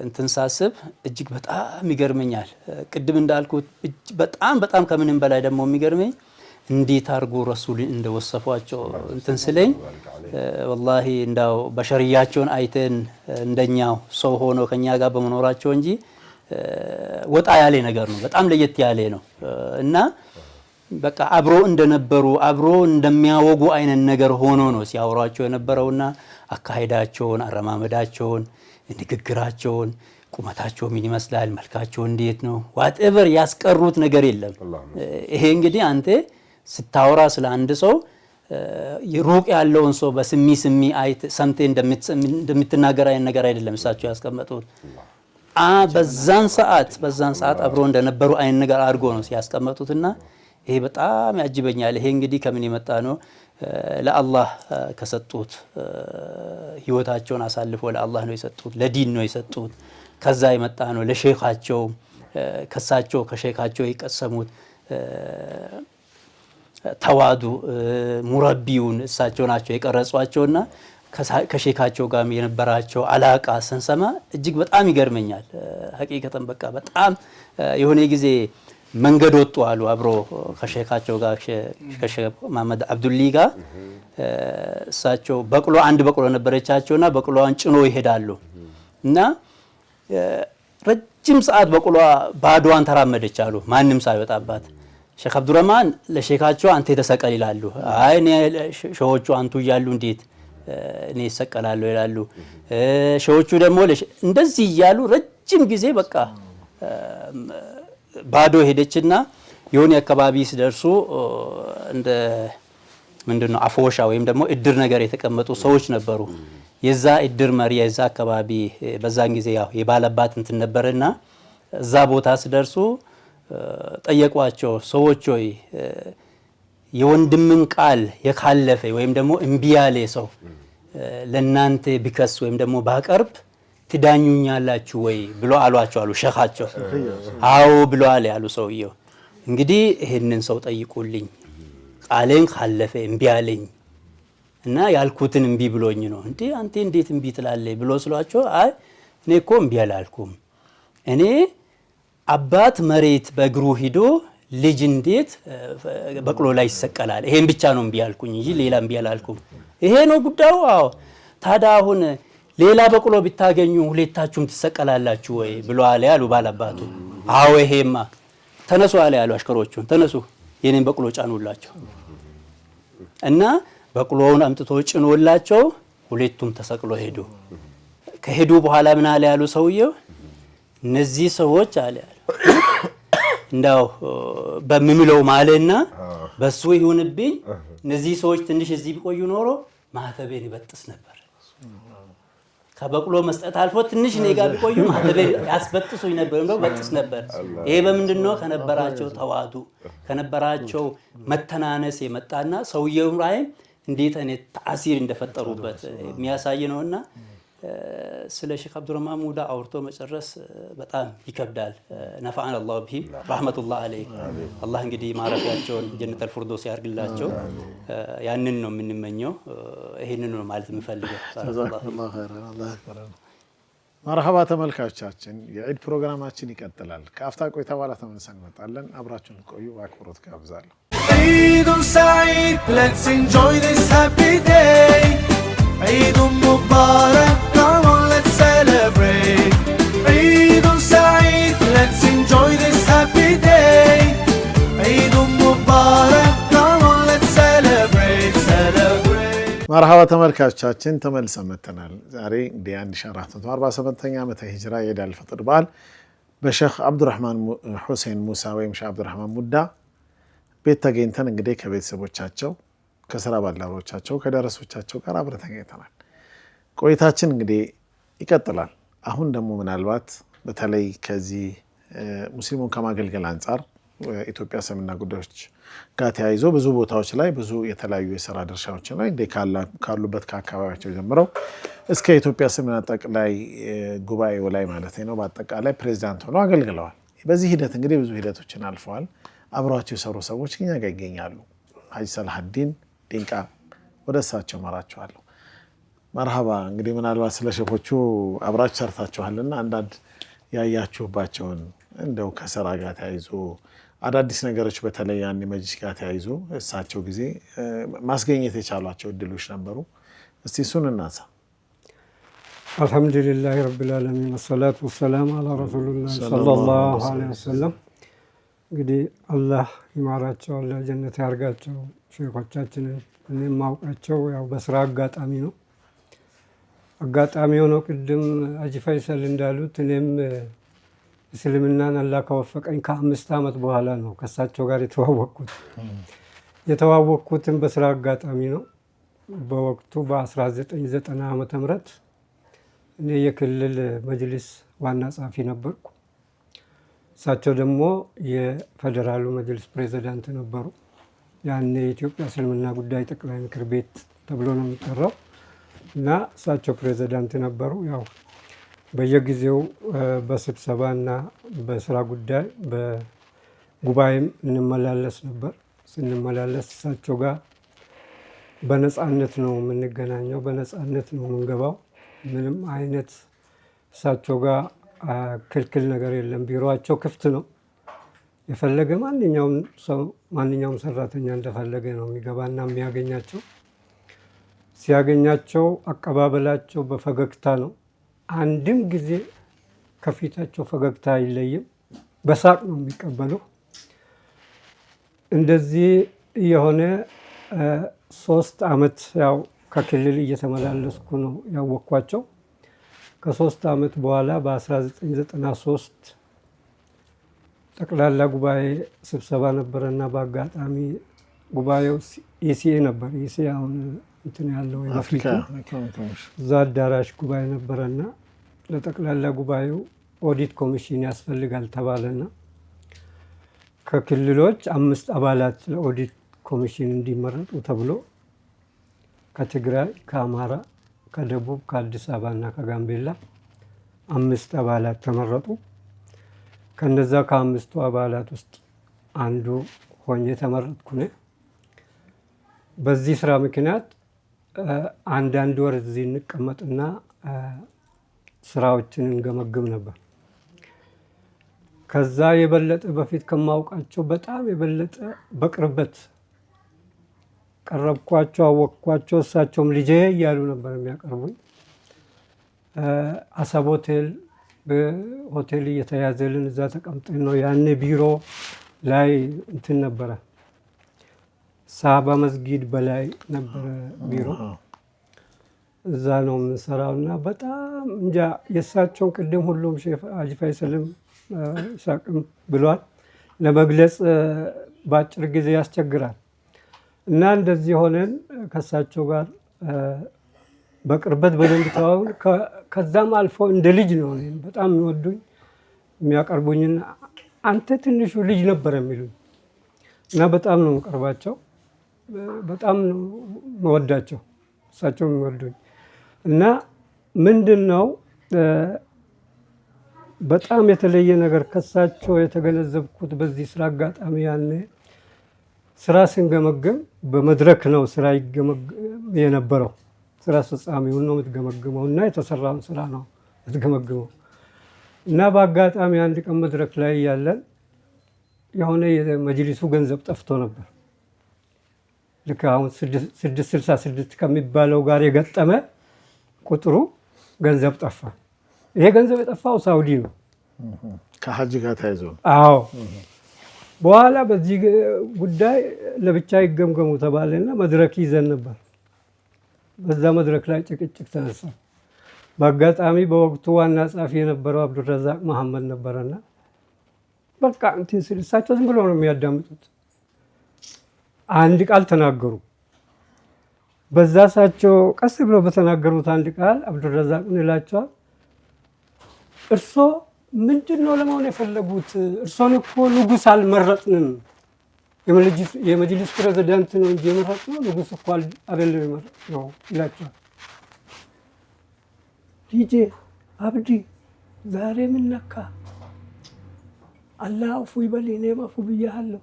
እንትን ሳስብ እጅግ በጣም ይገርመኛል። ቅድም እንዳልኩት በጣም ከምንም በላይ ደግሞ የሚገርመኝ እንዴት አድርጎ ረሱልን እንደወሰፏቸው እንትን ስለኝ ወላሂ እንዳው በሸሪያቸውን አይተን እንደኛው ሰው ሆኖ ከኛ ጋር በመኖራቸው እንጂ ወጣ ያለ ነገር ነው። በጣም ለየት ያለ ነው እና በቃ አብሮ እንደነበሩ አብሮ እንደሚያወጉ አይነት ነገር ሆኖ ነው ሲያወሯቸው የነበረውና አካሄዳቸውን፣ አረማመዳቸውን፣ ንግግራቸውን፣ ቁመታቸው ምን ይመስላል፣ መልካቸው እንዴት ነው ዋትኤቨር ያስቀሩት ነገር የለም። ይሄ እንግዲህ አንተ ስታወራ ስለ አንድ ሰው ሩቅ ያለውን ሰው በስሚ አይት ሰምቴ እንደምትናገር አይነት ነገር አይደለም እሳቸው ያስቀመጡት። በዛን ሰዓት አብሮ እንደነበሩ አይነት ነገር አድርጎ ነው ሲያስቀመጡትና ይሄ በጣም ያጅበኛል። ይሄ እንግዲህ ከምን የመጣ ነው? ለአላህ ከሰጡት ህይወታቸውን አሳልፎ ለአላህ ነው የሰጡት፣ ለዲን ነው የሰጡት። ከዛ የመጣ ነው። ለሼኻቸው ከሳቸው ከሼኻቸው የቀሰሙት ተዋዱ ሙረቢውን እሳቸው ናቸው የቀረጿቸውና ከሼኻቸው ጋር የነበራቸው አላቃ ስንሰማ እጅግ በጣም ይገርመኛል። ሐቂቀተን በቃ በጣም የሆነ ጊዜ መንገድ ወጡ አሉ አብሮ ከሼኻቸው ጋር ከሼኽ መሐመድ አብዱሊ ጋር እሳቸው አንድ በቅሎ ነበረቻቸውና በቅሎዋን ጭኖ ይሄዳሉ እና ረጅም ሰዓት በቅሏ ባዶዋን ተራመደች አሉ ማንም ሳይወጣባት። ሼኽ አብዱረህማን ለሼኻቸው አንተ ተሰቀል ይላሉ። አይ እኔ ሼኾቹ አንቱ እያሉ እንዴት እኔ ይሰቀላለሁ ይላሉ። ሼኾቹ ደግሞ እንደዚህ እያሉ ረጅም ጊዜ በቃ ባዶ ሄደችና የሆነ አካባቢ ሲደርሱ እንደ ምንድነው አፎሻ ወይም ደግሞ እድር ነገር የተቀመጡ ሰዎች ነበሩ። የዛ እድር መሪ የዛ አካባቢ በዛን ጊዜ ያው የባለባት እንትን ነበርና እዛ ቦታ ሲደርሱ ጠየቋቸው። ሰዎች ሆይ የወንድምን ቃል የካለፈ ወይም ደግሞ እምቢ ያለ ሰው ለናንተ ቢከስ ወይም ደግሞ ባቀርብ ትዳኙኛላችሁ ወይ ብሎ አሏቸው አሉ ሼኻቸው። አዎ ብለዋል ያሉ ሰውየው። እንግዲህ ይሄንን ሰው ጠይቁልኝ፣ ቃሌን ካለፈ እምቢ አለኝ እና ያልኩትን እምቢ ብሎኝ ነው። እንዴ አንተ እንዴት እምቢ ትላለህ ብሎ ስሏቸው፣ አይ እኔ እኮ እምቢ አላልኩም። እኔ አባት መሬት በእግሩ ሂዶ ልጅ እንዴት በቅሎ ላይ ይሰቀላል፣ ይሄን ብቻ ነው እምቢ አልኩኝ እንጂ ሌላ እምቢ አላልኩም። ይሄ ነው ጉዳዩ። አዎ ታዲያ አሁን ሌላ በቅሎ ብታገኙ ሁለታችሁም ትሰቀላላችሁ ወይ ብሎ አለ ያሉ ባላባቱ። አዎ ይሄማ ተነሱ አለ ያሉ አሽከሮቹን፣ ተነሱ የኔን በቅሎ ጫኑላቸው እና በቅሎውን አምጥቶ ጭኖላቸው ሁለቱም ተሰቅሎ ሄዱ። ከሄዱ በኋላ ምን አለ ያሉ ሰውየው፣ እነዚህ ሰዎች አለ ያሉ እንዳው በሚምለው ማለና በሱ ይሁንብኝ፣ እነዚህ ሰዎች ትንሽ እዚህ ቢቆዩ ኖሮ ማህተቤን ይበጥስ ነበር። ከበቅሎ መስጠት አልፎ ትንሽ እኔ ጋር ቢቆዩ ማህተቤን ያስበጥሱኝ ነበር ነው በጥስ ነበር። ይሄ በምንድነው? ከነበራቸው ተዋዱ ከነበራቸው መተናነስ የመጣና ሰውየው ላይ እንዴት አይነት ተአሲር እንደፈጠሩበት የሚያሳይ ነውና ስለ ሼክ አብዱረህማን ሙዳ አውርቶ መጨረስ በጣም ይከብዳል። ነፈዐና አላሁ ቢሂም ረሕመቱላህ ዐለይህ። አላህ እንግዲህ ማረፊያቸውን ጀነተል ፊርደውስ ያርግላቸው። ያንን ነው የምንመኘው። ይሄንን ነው ማለት የምፈልገው። ጀዛከላሁ ኸይረን። አላህ ያክብረን። መርሐባ ተመልካቾቻችን፣ የዒድ ፕሮግራማችን ይቀጥላል። ከአፍታ ቆይታ በኋላ ተመልሰን እንመጣለን። አብራችሁን ቆዩ፣ በአክብሮት ጋብዛለሁ። عيد سعيد let's enjoy this happy day عيد مبارك come on let's celebrate عيد سعيد let's enjoy this happy day عيد مبارك come on let's celebrate መርሐባ ተመልካቾቻችን ተመልሰን መጥተናል። ዛሬ እንግዲህ 1447ኛ ዓመተ ሂጅራ የዒድ አልፈጥር በዓል በሼክ አብዱረህማን ሁሴን ሙሳ ወይም ሼክ አብዱረህማን ሙዳ ቤት ተገኝተን እንግዲህ ከቤተሰቦቻቸው ከስራ ባልደረቦቻቸው ከደረሶቻቸው ጋር አብረን ተገኝተናል። ቆይታችን እንግዲህ ይቀጥላል። አሁን ደግሞ ምናልባት በተለይ ከዚህ ሙስሊሙን ከማገልገል አንጻር ኢትዮጵያ እስልምና ጉዳዮች ጋር ተያይዞ ብዙ ቦታዎች ላይ ብዙ የተለያዩ የስራ ድርሻዎች ላይ እንደ ካሉበት ከአካባቢያቸው ጀምረው እስከ ኢትዮጵያ እስልምና ጠቅላይ ጉባኤው ላይ ማለት ነው በአጠቃላይ ፕሬዚዳንት ሆነው አገልግለዋል። በዚህ ሂደት እንግዲህ ብዙ ሂደቶችን አልፈዋል። አብሯቸው የሰሩ ሰዎች እኛ ጋር ይገኛሉ። ሀጂ ሰላሐዲን ዲንቃ ወደ እሳቸው መራቸዋለሁ። መርሐባ። እንግዲህ ምናልባት ስለ ሼኾቹ አብራችሁ ሰርታችኋልና አንዳንድ ያያችሁባቸውን እንደው ከስራ ጋር ተያይዞ አዳዲስ ነገሮች በተለይ ያን መጅሊስ ጋር ተያይዞ እሳቸው ጊዜ ማስገኘት የቻሏቸው እድሎች ነበሩ። እስቲ እሱን እናንሳ። አልሐምዱሊላህ ረቢል ዓለሚን ወሰላቱ ወሰላሙ አላ ረሱሊላህ ሰለላሁ ዐለይሂ ወሰለም። እንግዲህ አላህ ይማራቸው፣ አላህ ጀነት ያርጋቸው። ሼኾቻችንን እኔም ማውቃቸው ያው በስራ አጋጣሚ ነው። አጋጣሚ ሆኖ ቅድም ሀጂ ፈይሰል እንዳሉት እኔም እስልምናን አላህ ከወፈቀኝ ከ5 ዓመት በኋላ ነው ከእሳቸው ጋር የተዋወቅኩት። የተዋወቅኩትም በስራ አጋጣሚ ነው። በወቅቱ በ1990 ዓመተ ምህረት እኔ የክልል መጅሊስ ዋና ጸሐፊ ነበርኩ። እሳቸው ደግሞ የፌዴራሉ መጅሊስ ፕሬዚዳንት ነበሩ። ያኔ የኢትዮጵያ እስልምና ጉዳይ ጠቅላይ ምክር ቤት ተብሎ ነው የሚጠራው እና እሳቸው ፕሬዚዳንት ነበሩ። ያው በየጊዜው በስብሰባ እና በስራ ጉዳይ በጉባኤም እንመላለስ ነበር። ስንመላለስ እሳቸው ጋር በነፃነት ነው የምንገናኘው፣ በነፃነት ነው የምንገባው። ምንም አይነት እሳቸው ጋር ክልክል ነገር የለም። ቢሮቸው ክፍት ነው። የፈለገ ማንኛውም ሰው ማንኛውም ሰራተኛ እንደፈለገ ነው የሚገባና የሚያገኛቸው። ሲያገኛቸው አቀባበላቸው በፈገግታ ነው። አንድም ጊዜ ከፊታቸው ፈገግታ አይለይም። በሳቅ ነው የሚቀበሉ። እንደዚህ የሆነ 3 ዓመት ያው ከክልል እየተመላለስኩ ነው ያወቅኳቸው። ከ3 ዓመት በኋላ በ1993 ጠቅላላ ጉባኤ ስብሰባ ነበረና በአጋጣሚ ጉባኤው ኢሲኤ ነበር። ኢሲኤ አሁን እንትን ያለው የአፍሪካ እዛ አዳራሽ ጉባኤ ነበረና ለጠቅላላ ጉባኤው ኦዲት ኮሚሽን ያስፈልጋል ተባለና ከክልሎች 5 አባላት ለኦዲት ኮሚሽን እንዲመረጡ ተብሎ ከትግራይ፣ ከአማራ፣ ከደቡብ፣ ከአዲስ አበባ እና ከጋምቤላ 5 አባላት ተመረጡ። ከነዛ ከ5ቱ አባላት ውስጥ አንዱ ሆኜ ተመረጥኩ። በዚህ ስራ ምክንያት አንዳንድ ወር እዚህ እንቀመጥና ስራዎችን እንገመግም ነበር። ከዛ የበለጠ በፊት ከማውቃቸው በጣም የበለጠ በቅርበት ቀረብኳቸው፣ አወቅኳቸው። እሳቸውም ልጄ እያሉ ነበር የሚያቀርቡኝ። አሰብ ሆቴል በሆቴል እየተያዘልን እዛ ተቀምጠን ነው። ያኔ ቢሮ ላይ እንትን ነበረ፣ ሳባ መስጊድ በላይ ነበረ ቢሮ። እዛ ነው የምንሰራው እና በጣም እንጃ የእሳቸውን ቅድም ሁሉም ሀጂ ፈይሰልም ይሳቅም ብሏል፣ ለመግለጽ በአጭር ጊዜ ያስቸግራል። እና እንደዚህ ሆነን ከእሳቸው ጋር በቅርበት በደንብ ተዋውን። ከዛም አልፎ እንደ ልጅ ነው እኔን በጣም የሚወዱኝ የሚያቀርቡኝና አንተ ትንሹ ልጅ ነበር የሚሉኝ እና በጣም ነው የምቀርባቸው፣ በጣም ነው የምወዳቸው፣ እሳቸው የሚወዱኝ እና ምንድን ነው በጣም የተለየ ነገር ከሳቸው የተገነዘብኩት በዚህ ስራ አጋጣሚ ያኔ ስራ ስንገመግም በመድረክ ነው ስራ የነበረው። ስራ አስፈጻሚውን ነው የምትገመግመው እና የተሰራውን ስራ ነው የምትገመግመው። እና በአጋጣሚ አንድ ቀን መድረክ ላይ ያለን የሆነ የመጅሊሱ ገንዘብ ጠፍቶ ነበር። ልክ አሁን 666 ከሚባለው ጋር የገጠመ ቁጥሩ ገንዘብ ጠፋ። ይሄ ገንዘብ የጠፋው ሳውዲ ነው፣ ከሀጅ ጋር ተያይዞ። አዎ። በኋላ በዚህ ጉዳይ ለብቻ ይገምገሙ ተባለና መድረክ ይዘን ነበር። በዛ መድረክ ላይ ጭቅጭቅ ተነሳ። በአጋጣሚ በወቅቱ ዋና ጸሐፊ የነበረው አብዱረዛቅ መሐመድ ነበረና በቃ እንትን ስል እሳቸው ዝም ብሎ ነው የሚያዳምጡት። አንድ ቃል ተናገሩ። በዛ እሳቸው ቀስ ብሎ በተናገሩት አንድ ቃል አብዱረዛቅን ይላቸዋል፣ እርሶ ምንድን ነው ለመሆን የፈለጉት? እርሶን እኮ ንጉሥ አልመረጥንም፣ የመጅሊስ ፕሬዚዳንት ነው እንጂ የመረጥነው ንጉሥ እኮ አይደለም የመረጥነው ይላቸዋል። ልጄ አብዲ ዛሬ ምን ነካ? አላህ አፉ ይበል፣ እኔም አፉ ብያለሁ።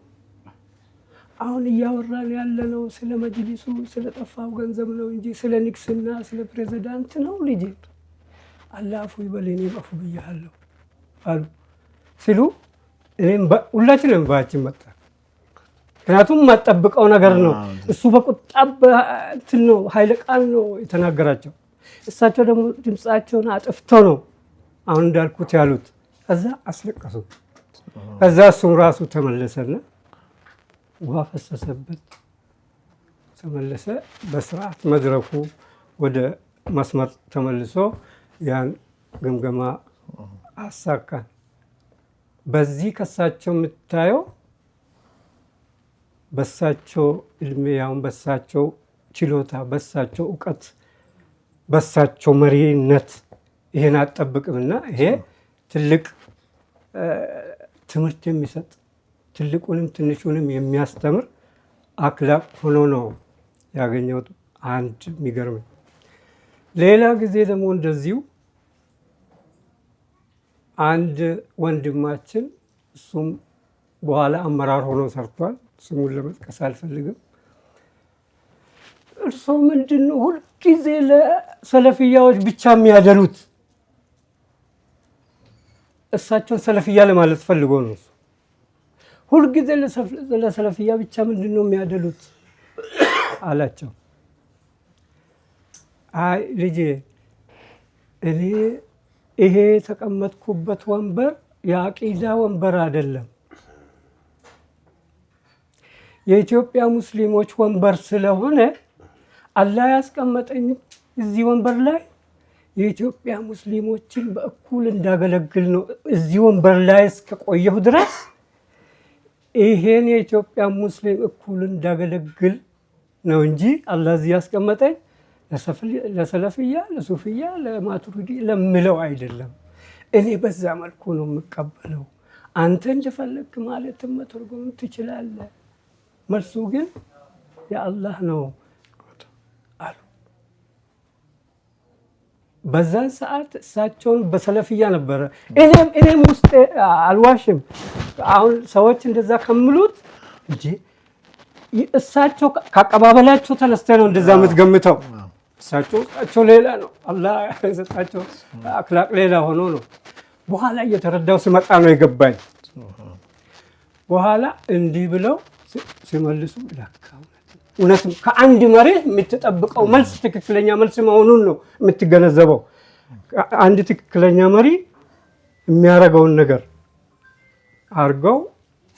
አሁን እያወራን ያለነው ስለ መጅሊሱ ስለ ጠፋው ገንዘብ ነው እንጂ ስለ ንግስና ስለ ፕሬዚዳንት ነው ልጄ። አላህ አፉ ይበል፣ እኔም አፉ ብያለሁ አሉ ሲሉ እኔም ሁላችንም ባችን መጣ። ምክንያቱም የማጠብቀው ነገር ነው። እሱ በቁጣ እንትን ነው ኃይለ ቃል ነው የተናገራቸው። እሳቸው ደግሞ ድምፃቸውን አጥፍተው ነው አሁን እንዳልኩት ያሉት። ከዛ አስለቀሱ። ከዛ እሱም ራሱ ተመለሰና ውሃ ፈሰሰበት፣ ተመለሰ። በስርዓት መድረኩ ወደ መስመር ተመልሶ ያን ግምገማ አሳካን። በዚህ ከሳቸው የምታየው በሳቸው እድሜ ያውን በሳቸው ችሎታ በሳቸው እውቀት በሳቸው መሪነት ይሄን አጠብቅምና ይሄ ትልቅ ትምህርት የሚሰጥ ትልቁንም ትንሹንም የሚያስተምር አክላቅ ሆኖ ነው ያገኘሁት። አንድ የሚገርመኝ ሌላ ጊዜ ደግሞ እንደዚሁ አንድ ወንድማችን እሱም በኋላ አመራር ሆኖ ሰርቷል። ስሙን ለመጥቀስ አልፈልግም። እርሶ ምንድን ነው ሁልጊዜ ለሰለፍያዎች ብቻ የሚያደሉት? እሳቸውን ሰለፍያ ለማለት ፈልጎ ነው። ሁልጊዜ ለሰለፍያ ብቻ ምንድን ነው የሚያደሉት አላቸው። አይ ልጄ እኔ ይሄ የተቀመጥኩበት ወንበር የአቂዳ ወንበር አይደለም፣ የኢትዮጵያ ሙስሊሞች ወንበር ስለሆነ አላህ ያስቀመጠኝ እዚህ ወንበር ላይ የኢትዮጵያ ሙስሊሞችን በእኩል እንዳገለግል ነው። እዚህ ወንበር ላይ እስከቆየሁ ድረስ ይሄን የኢትዮጵያ ሙስሊም እኩል እንዳገለግል ነው እንጂ አላህ እዚህ ያስቀመጠኝ ለሰለፍያ፣ ለሱፍያ፣ ለማቱሪዲ ለምለው አይደለም። እኔ በዛ መልኩ ነው የምቀበለው። አንተ እንደፈለግክ ማለትም መተርጎም ትችላለህ፣ መልሱ ግን የአላህ ነው አሉ። በዛን ሰዓት እሳቸውን በሰለፍያ ነበረ። እኔም ውስጥ አልዋሽም። አሁን ሰዎች እንደዛ ከምሉት እንጂ እሳቸው ከአቀባበላቸው ተነስተ ነው እንደዛ የምትገምተው። እሳቸው ሌላ ነው፣ አላህ የሰጣቸው አክላቅ ሌላ ሆኖ ነው። በኋላ እየተረዳው ሲመጣ ነው የገባኝ። በኋላ እንዲህ ብለው ሲመልሱ ለካ እውነትም ከአንድ መሪ የምትጠብቀው መልስ ትክክለኛ መልስ መሆኑን ነው የምትገነዘበው። አንድ ትክክለኛ መሪ የሚያደርገውን ነገር አድርገው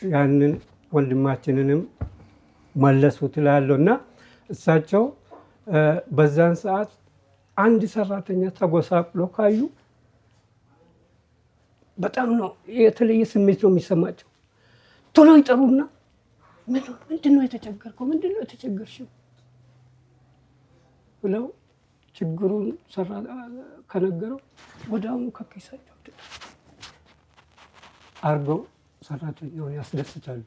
ያንን ወንድማችንንም መለሱ ትላለሁ። እና እሳቸው በዛን ሰዓት አንድ ሰራተኛ ተጎሳቅሎ ካዩ በጣም ነው የተለየ ስሜት ነው የሚሰማቸው። ቶሎ ይጠሩና ምንድን ነው የተቸገርከው? ምንድን ነው የተቸገርሽው? ብለው ችግሩን ከነገረው ወደ አሁኑ ከኪሳቸው አርገው ሰራተኛውን ያስደስታሉ።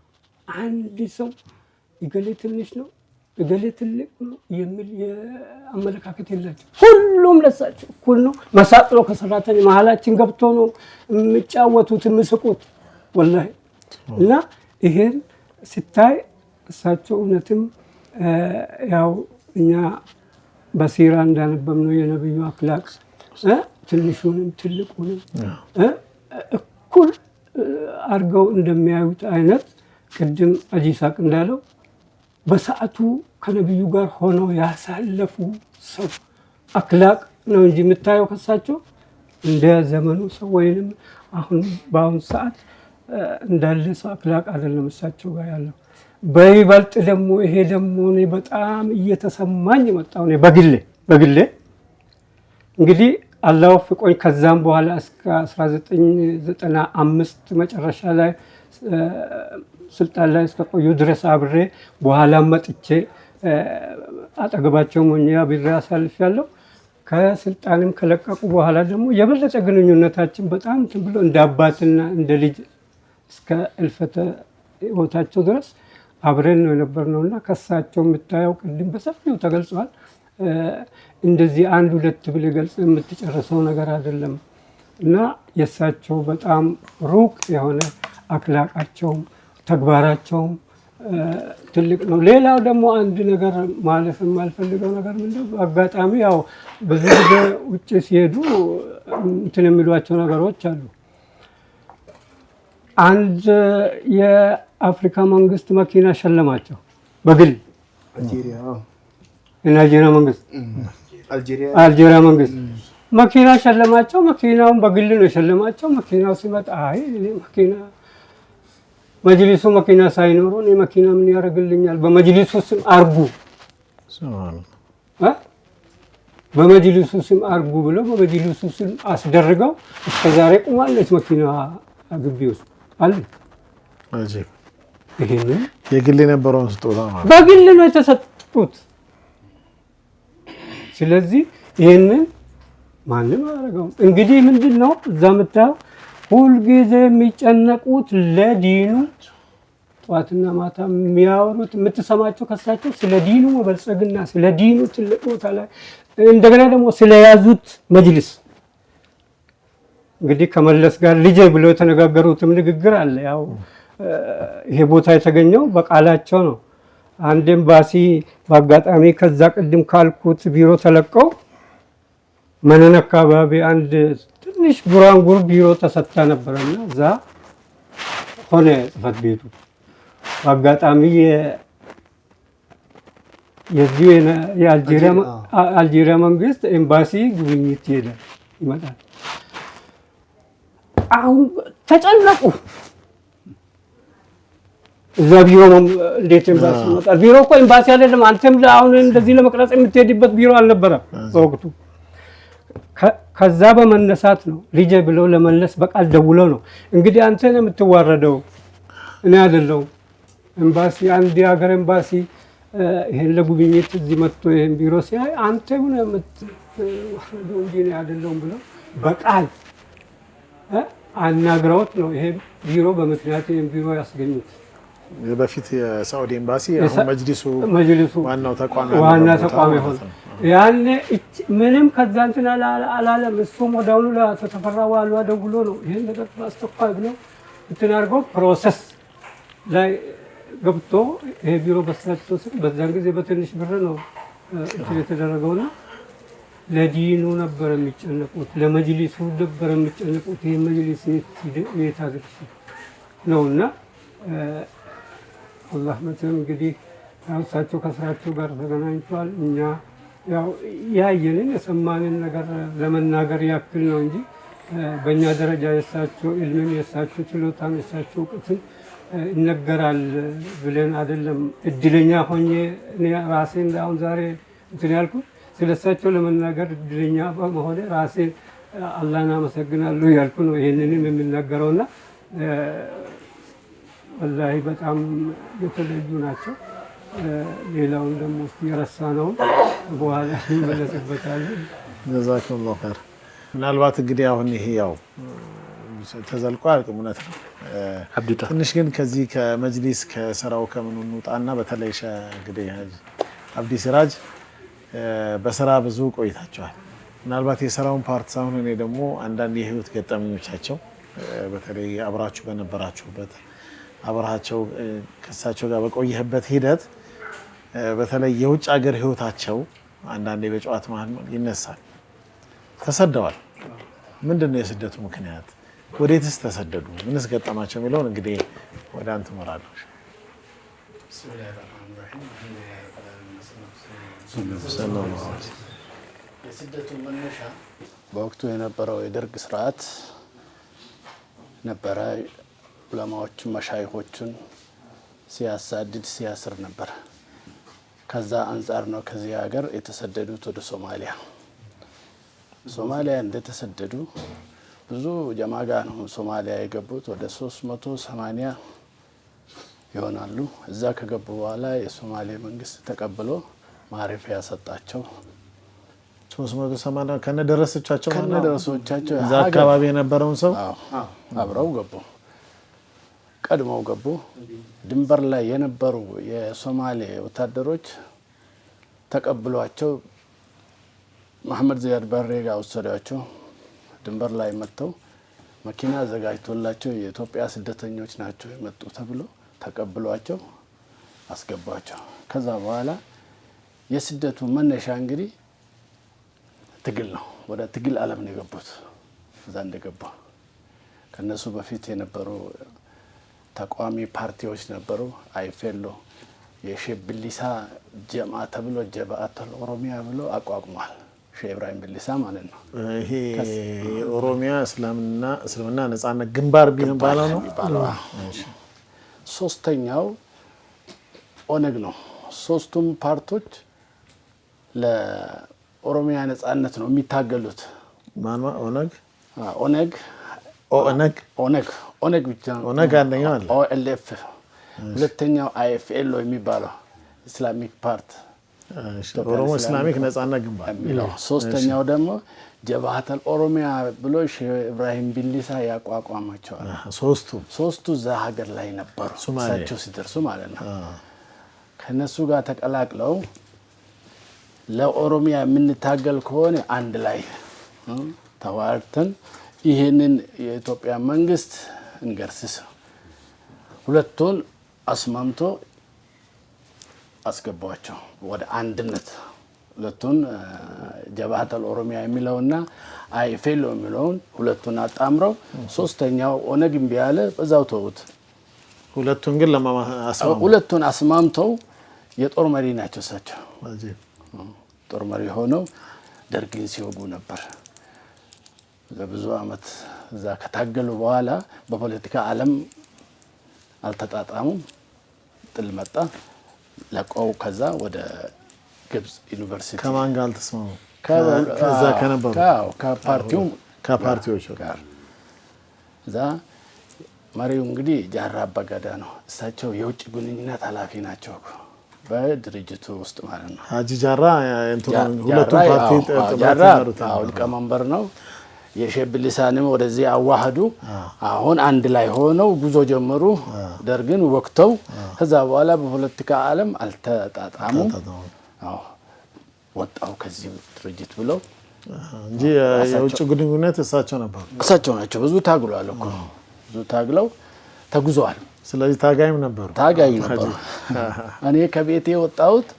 አንድ ሰው ይገሌ ትንሽ ነው እገሌ ትልቅ ነው የሚል የአመለካከት የላቸው። ሁሉም ለሳቸው እኩል ነው። መሳጥ ነው ከሰራተኛ መሀላችን ገብቶ ነው የሚጫወቱት የሚስቁት ወላሂ። እና ይሄን ሲታይ እሳቸው እውነትም ያው እኛ በሲራ እንዳነበብነው የነብዩ አክላቅ ትንሹንም ትልቁንም እኩል አድርገው እንደሚያዩት አይነት ቅድም አጂ ኢስሐቅ እንዳለው በሰዓቱ ከነብዩ ጋር ሆነው ያሳለፉ ሰው አክላቅ ነው እንጂ የምታየው ከሳቸው እንደ ዘመኑ ሰው ወይንም አሁን በአሁኑ ሰዓት እንዳለ ሰው አክላቅ አይደለም እሳቸው ጋር ያለው። በይበልጥ ደግሞ ይሄ ደግሞ እኔ በጣም እየተሰማኝ የመጣው እኔ በግሌ እንግዲህ አላህ ወፍቆኝ ከዛም በኋላ እስከ 1995 መጨረሻ ላይ ስልጣን ላይ እስከቆዩ ድረስ አብሬ በኋላም መጥቼ አጠገባቸው ሆኜ አብሬ አሳልፌያለሁ። ከስልጣንም ከለቀቁ በኋላ ደግሞ የበለጠ ግንኙነታችን በጣም እንትን ብሎ እንደ አባትና እንደ ልጅ እስከ እልፈተ ህይወታቸው ድረስ አብረን ነው የነበርነውና ከሳቸው የምታየው ቅድም በሰፊው ተገልጿል። እንደዚህ አንድ ሁለት ብለህ ገልጽ የምትጨርሰው ነገር አይደለም እና የእሳቸው በጣም ሩቅ የሆነ አክላቃቸውም ተግባራቸውም ትልቅ ነው። ሌላው ደግሞ አንድ ነገር ማለት የማልፈልገው ነገር ምንድነው፣ አጋጣሚ ያው ብዙ ጊዜ ውጭ ሲሄዱ እንትን የሚሏቸው ነገሮች አሉ። አንድ የአፍሪካ መንግስት መኪና ሸለማቸው በግል የናይጄሪያ መንግስት አልጄሪያ መንግስት መኪና ሸለማቸው። መኪናውን በግል ነው የሸለማቸው። መኪናው ሲመጣ አይ መኪና መጅሊሱ መኪና ሳይኖረው እኔ መኪና ምን ያደርግልኛል፣ በመጅሊሱ ስም አርጉ በመጅሊሱ ስም አርጉ ብለው በመጅሊሱ ስም አስደርገው እስከዛሬ ቁማለች መኪና ግቢ ውስጥ አለ። ይሄንን የግል የነበረውን ስጦታ ማለት በግል ነው የተሰጡት። ስለዚህ ይሄንን ማንም አያደርገውም። እንግዲህ ምንድነው እዛ የምታየው ሁልጊዜ የሚጨነቁት ለዲኑ ጠዋትና ማታ የሚያወሩት የምትሰማቸው ከሳቸው ስለ ዲኑ መበልጸግና ስለ ዲኑ ትልቅ ቦታ ላይ እንደገና ደግሞ ስለያዙት መጅልስ እንግዲህ ከመለስ ጋር ልጄ ብለው የተነጋገሩትም ንግግር አለ። ያው ይሄ ቦታ የተገኘው በቃላቸው ነው። አንድ ኤምባሲ በአጋጣሚ ከዛ ቅድም ካልኩት ቢሮ ተለቀው መነን አካባቢ አንድ ትንሽ ጉራንጉር ቢሮ ተሰጥታ ነበረና እዛ ሆነ ጽፈት ቤቱ በአጋጣሚ የዚህ የአልጄሪያ መንግስት ኤምባሲ ጉብኝት ይመጣል። አሁን ተጨነቁ። እዛ ቢሮ እንዴት ኤምባሲ ይመጣል? ቢሮ እኮ ኤምባሲ አይደለም። አንተም አሁን እንደዚህ ለመቅረጽ የምትሄድበት ቢሮ አልነበረም በወቅቱ። ከዛ በመነሳት ነው ልጄ ብለው ለመለስ በቃል ደውለው ነው እንግዲህ አንተ ነህ የምትዋረደው እኔ አይደለሁም። ኤምባሲ አንድ የሀገር ኤምባሲ ይሄን ለጉብኝት እዚህ መጥቶ ይሄን ቢሮ ሲያይ አንተ ሆነ የምትዋረደው እንጂ እኔ አይደለሁም ብለው በቃል አናግረውት ነው ይሄ ቢሮ በምክንያት ይሄን ቢሮ ያስገኙት። በፊት የሳዑዲ ኤምባሲ አሁን መጅሊሱ ዋናው ተቋም ይሆን ያኔ ምንም ከዛ እንትን አላለም። እሱም ወዲያውኑ ለተፈራ ዋሉ ደውሎ ነው ይሄን ነገር አስቸኳይ ብሎ እንትን አድርገው ፕሮሰስ ላይ ገብቶ ይሄ ቢሮ በሳቸው ስም በዛን ጊዜ በትንሽ ብር ነው እንትን የተደረገውና ለዲኑ ነበር የሚጨነቁት፣ ለመጅሊሱ ነበር የሚጨነቁት። ይሄ መጅሊስ የት አድርስ ነውና አላህ መቼም እንግዲህ ያው እሳቸው ከስራቸው ጋር ተገናኝቷል። እኛ ያው ያየንን የሰማንን ነገር ለመናገር ያክል ነው እንጂ በእኛ ደረጃ የእሳቸው ኢልምን የእሳቸው ችሎታን የእሳቸው እውቀትን ይነገራል ብለን አይደለም። እድለኛ ሆኜ እኔ ራሴን አሁን ዛሬ እንትን ያልኩት ስለ እሳቸው ለመናገር እድለኛ በመሆኔ ራሴን አላህን አመሰግናለሁ ያልኩ ነው ይሄንንም የሚናገረውና ወላሂ በጣም የተለዩ ናቸው። ሌላውን ደግሞ የረሳ ነው በኋላ እንመለስበታለን። ጀዛኩሙላሁ ኸይር። ምናልባት እንግዲህ አሁን ይሄ ያው ተዘልቆ አያልቅም እውነት ነው። ትንሽ ግን ከዚህ ከመጅሊስ ከስራው ከምን እንውጣና በተለይ እንግዲህ አብዲ ሲራጅ በስራ ብዙ ቆይታቸዋል። ምናልባት የስራውን ፓርት ሳይሆን እኔ ደግሞ አንዳንድ የህይወት ገጠመኞቻቸው በተለይ አብራችሁ በነበራችሁበት አብራቸው ከሳቸው ጋር በቆየህበት ሂደት በተለይ የውጭ ሀገር ህይወታቸው አንዳንዴ በጨዋታ መሀል ይነሳል። ተሰደዋል። ምንድነው የስደቱ ምክንያት? ወዴትስ ተሰደዱ? ምንስ ገጠማቸው የሚለውን እንግዲህ ወደ አንተ እመራለሁ። የስደቱ መነሻ በወቅቱ የነበረው የደርግ ስርዓት ነበረ። ዑለማዎቹን መሻይኾቹን ሲያሳድድ ሲያስር ነበር። ከዛ አንጻር ነው ከዚህ ሀገር የተሰደዱት ወደ ሶማሊያ። ሶማሊያ እንደተሰደዱ ብዙ ጀማጋ ነው ሶማሊያ የገቡት። ወደ 380 ይሆናሉ። እዛ ከገቡ በኋላ የሶማሌ መንግስት ተቀብሎ ማረፊያ ሰጣቸው። 380 ከነደረሶቻቸው ከነደረሶቻቸው እዛ አካባቢ የነበረውን ሰው አብረው ገቡ። ቀድመው ገቡ። ድንበር ላይ የነበሩ የሶማሌ ወታደሮች ተቀብሏቸው መሐመድ ዚያድ ባሬ ጋር ወሰዷቸው። ድንበር ላይ መጥተው መኪና አዘጋጅቶላቸው የኢትዮጵያ ስደተኞች ናቸው የመጡ ተብሎ ተቀብሏቸው አስገባቸው። ከዛ በኋላ የስደቱ መነሻ እንግዲህ ትግል ነው። ወደ ትግል ዓለም ነው የገቡት። እዛ እንደገባ ከነሱ በፊት የነበሩ ተቋሚ ፓርቲዎች ነበሩ። አይፌሎ የሼህ ብሊሳ ጀማ ተብሎ ጀባአተል ኦሮሚያ ብሎ አቋቁሟል። ሼህ ኢብራሂም ብሊሳ ማለት ነው። ይሄ የኦሮሚያ እስልምና ነጻነት ግንባር ቢባለው ነው። ሶስተኛው ኦነግ ነው። ሶስቱም ፓርቲዎች ለኦሮሚያ ነጻነት ነው የሚታገሉት። ማን ኦነግ? ኦነግ ብቻ ነው። ኦነግ አንደኛው አለ። ኦኤልኤፍ ሁለተኛው አይኤፍኤል የሚባለው ኢስላሚክ ፓርቲ ኦሮሞ ኢስላሚክ ነጻነት ግንባር የሚለው። ሶስተኛው ደግሞ ጀባሃተል ኦሮሚያ ብሎ ሼህ ኢብራሂም ቢሊሳ ያቋቋማቸው። ሶስቱ እዛ ሀገር ላይ ነበሩ እሳቸው ሲደርሱ ማለት ነው። ከነሱ ጋር ተቀላቅለው ለኦሮሚያ የምንታገል ከሆነ አንድ ላይ ተዋርተን ይህንን የኢትዮጵያ መንግስት እንገርስስ። ሁለቱን አስማምቶ አስገባቸው ወደ አንድነት። ሁለቱን ጀባሃተል ኦሮሚያ የሚለውና አይፌሎ የሚለውን ሁለቱን አጣምረው፣ ሶስተኛው ኦነግ እምቢ አለ፣ በዛው ተውት። ሁለቱን አስማምተው የጦር መሪ ናቸው እሳቸው። ጦር መሪ ሆነው ደርግን ሲወጉ ነበር። ለብዙ አመት እዛ ከታገሉ በኋላ በፖለቲካ ዓለም አልተጣጣሙም። ጥል መጣ። ለቀው ከዛ ወደ ግብጽ ዩኒቨርሲቲ ከማን ጋር አልተስማሙ? ከዛ ከነበሩ ከፓርቲዎች ጋር። እዛ መሪው እንግዲህ ጃራ አባጋዳ ነው። እሳቸው የውጭ ግንኙነት ኃላፊ ናቸው በድርጅቱ ውስጥ ማለት ነው። ሀጂ ጃራ ሁለቱም ፓርቲ ሊቀመንበር ነው። የሼህ ብሊሳንም ወደዚህ አዋህዱ። አሁን አንድ ላይ ሆነው ጉዞ ጀመሩ። ደርግን ወቅተው ከዛ በኋላ በፖለቲካ ዓለም አልተጣጣሙም። ወጣው ከዚህ ድርጅት ብለው እንጂ የውጭ ግንኙነት እሳቸው ናቸው። ብዙ ታግሏል እኮ ብዙ ታግለው ተጉዘዋል። ስለዚህ ታጋይም ነበሩ። እኔ ከቤቴ ወጣሁት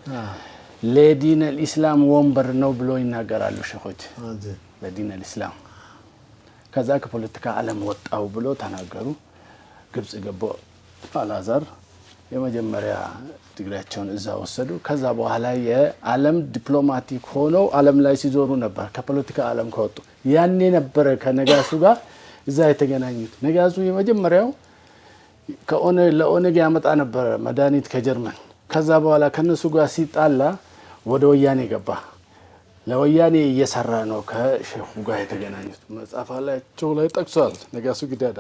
ለዲን አልኢስላም ወንበር ነው ብሎ ይናገራሉ ሸኾች። ለዲን አልኢስላም ከዛ ከፖለቲካ ዓለም ወጣው ብሎ ተናገሩ። ግብጽ ገቡ። አልአዛር የመጀመሪያ ዲግሪያቸውን እዛ ወሰዱ። ከዛ በኋላ የዓለም ዲፕሎማቲክ ሆነው ዓለም ላይ ሲዞሩ ነበር። ከፖለቲካ ዓለም ከወጡ ያኔ ነበረ ከነጋሱ ጋር እዛ የተገናኙት። ነጋሱ የመጀመሪያው ለኦነግ ያመጣ ነበር መድኃኒት ከጀርመን። ከዛ በኋላ ከነሱ ጋር ሲጣላ ወደ ወያኔ ገባ። ለወያኔ እየሰራ ነው ከሼኹ ጋር የተገናኙት። መጽሐፋቸው ላይ ጠቅሷል። ነጋሱ ጊዳዳ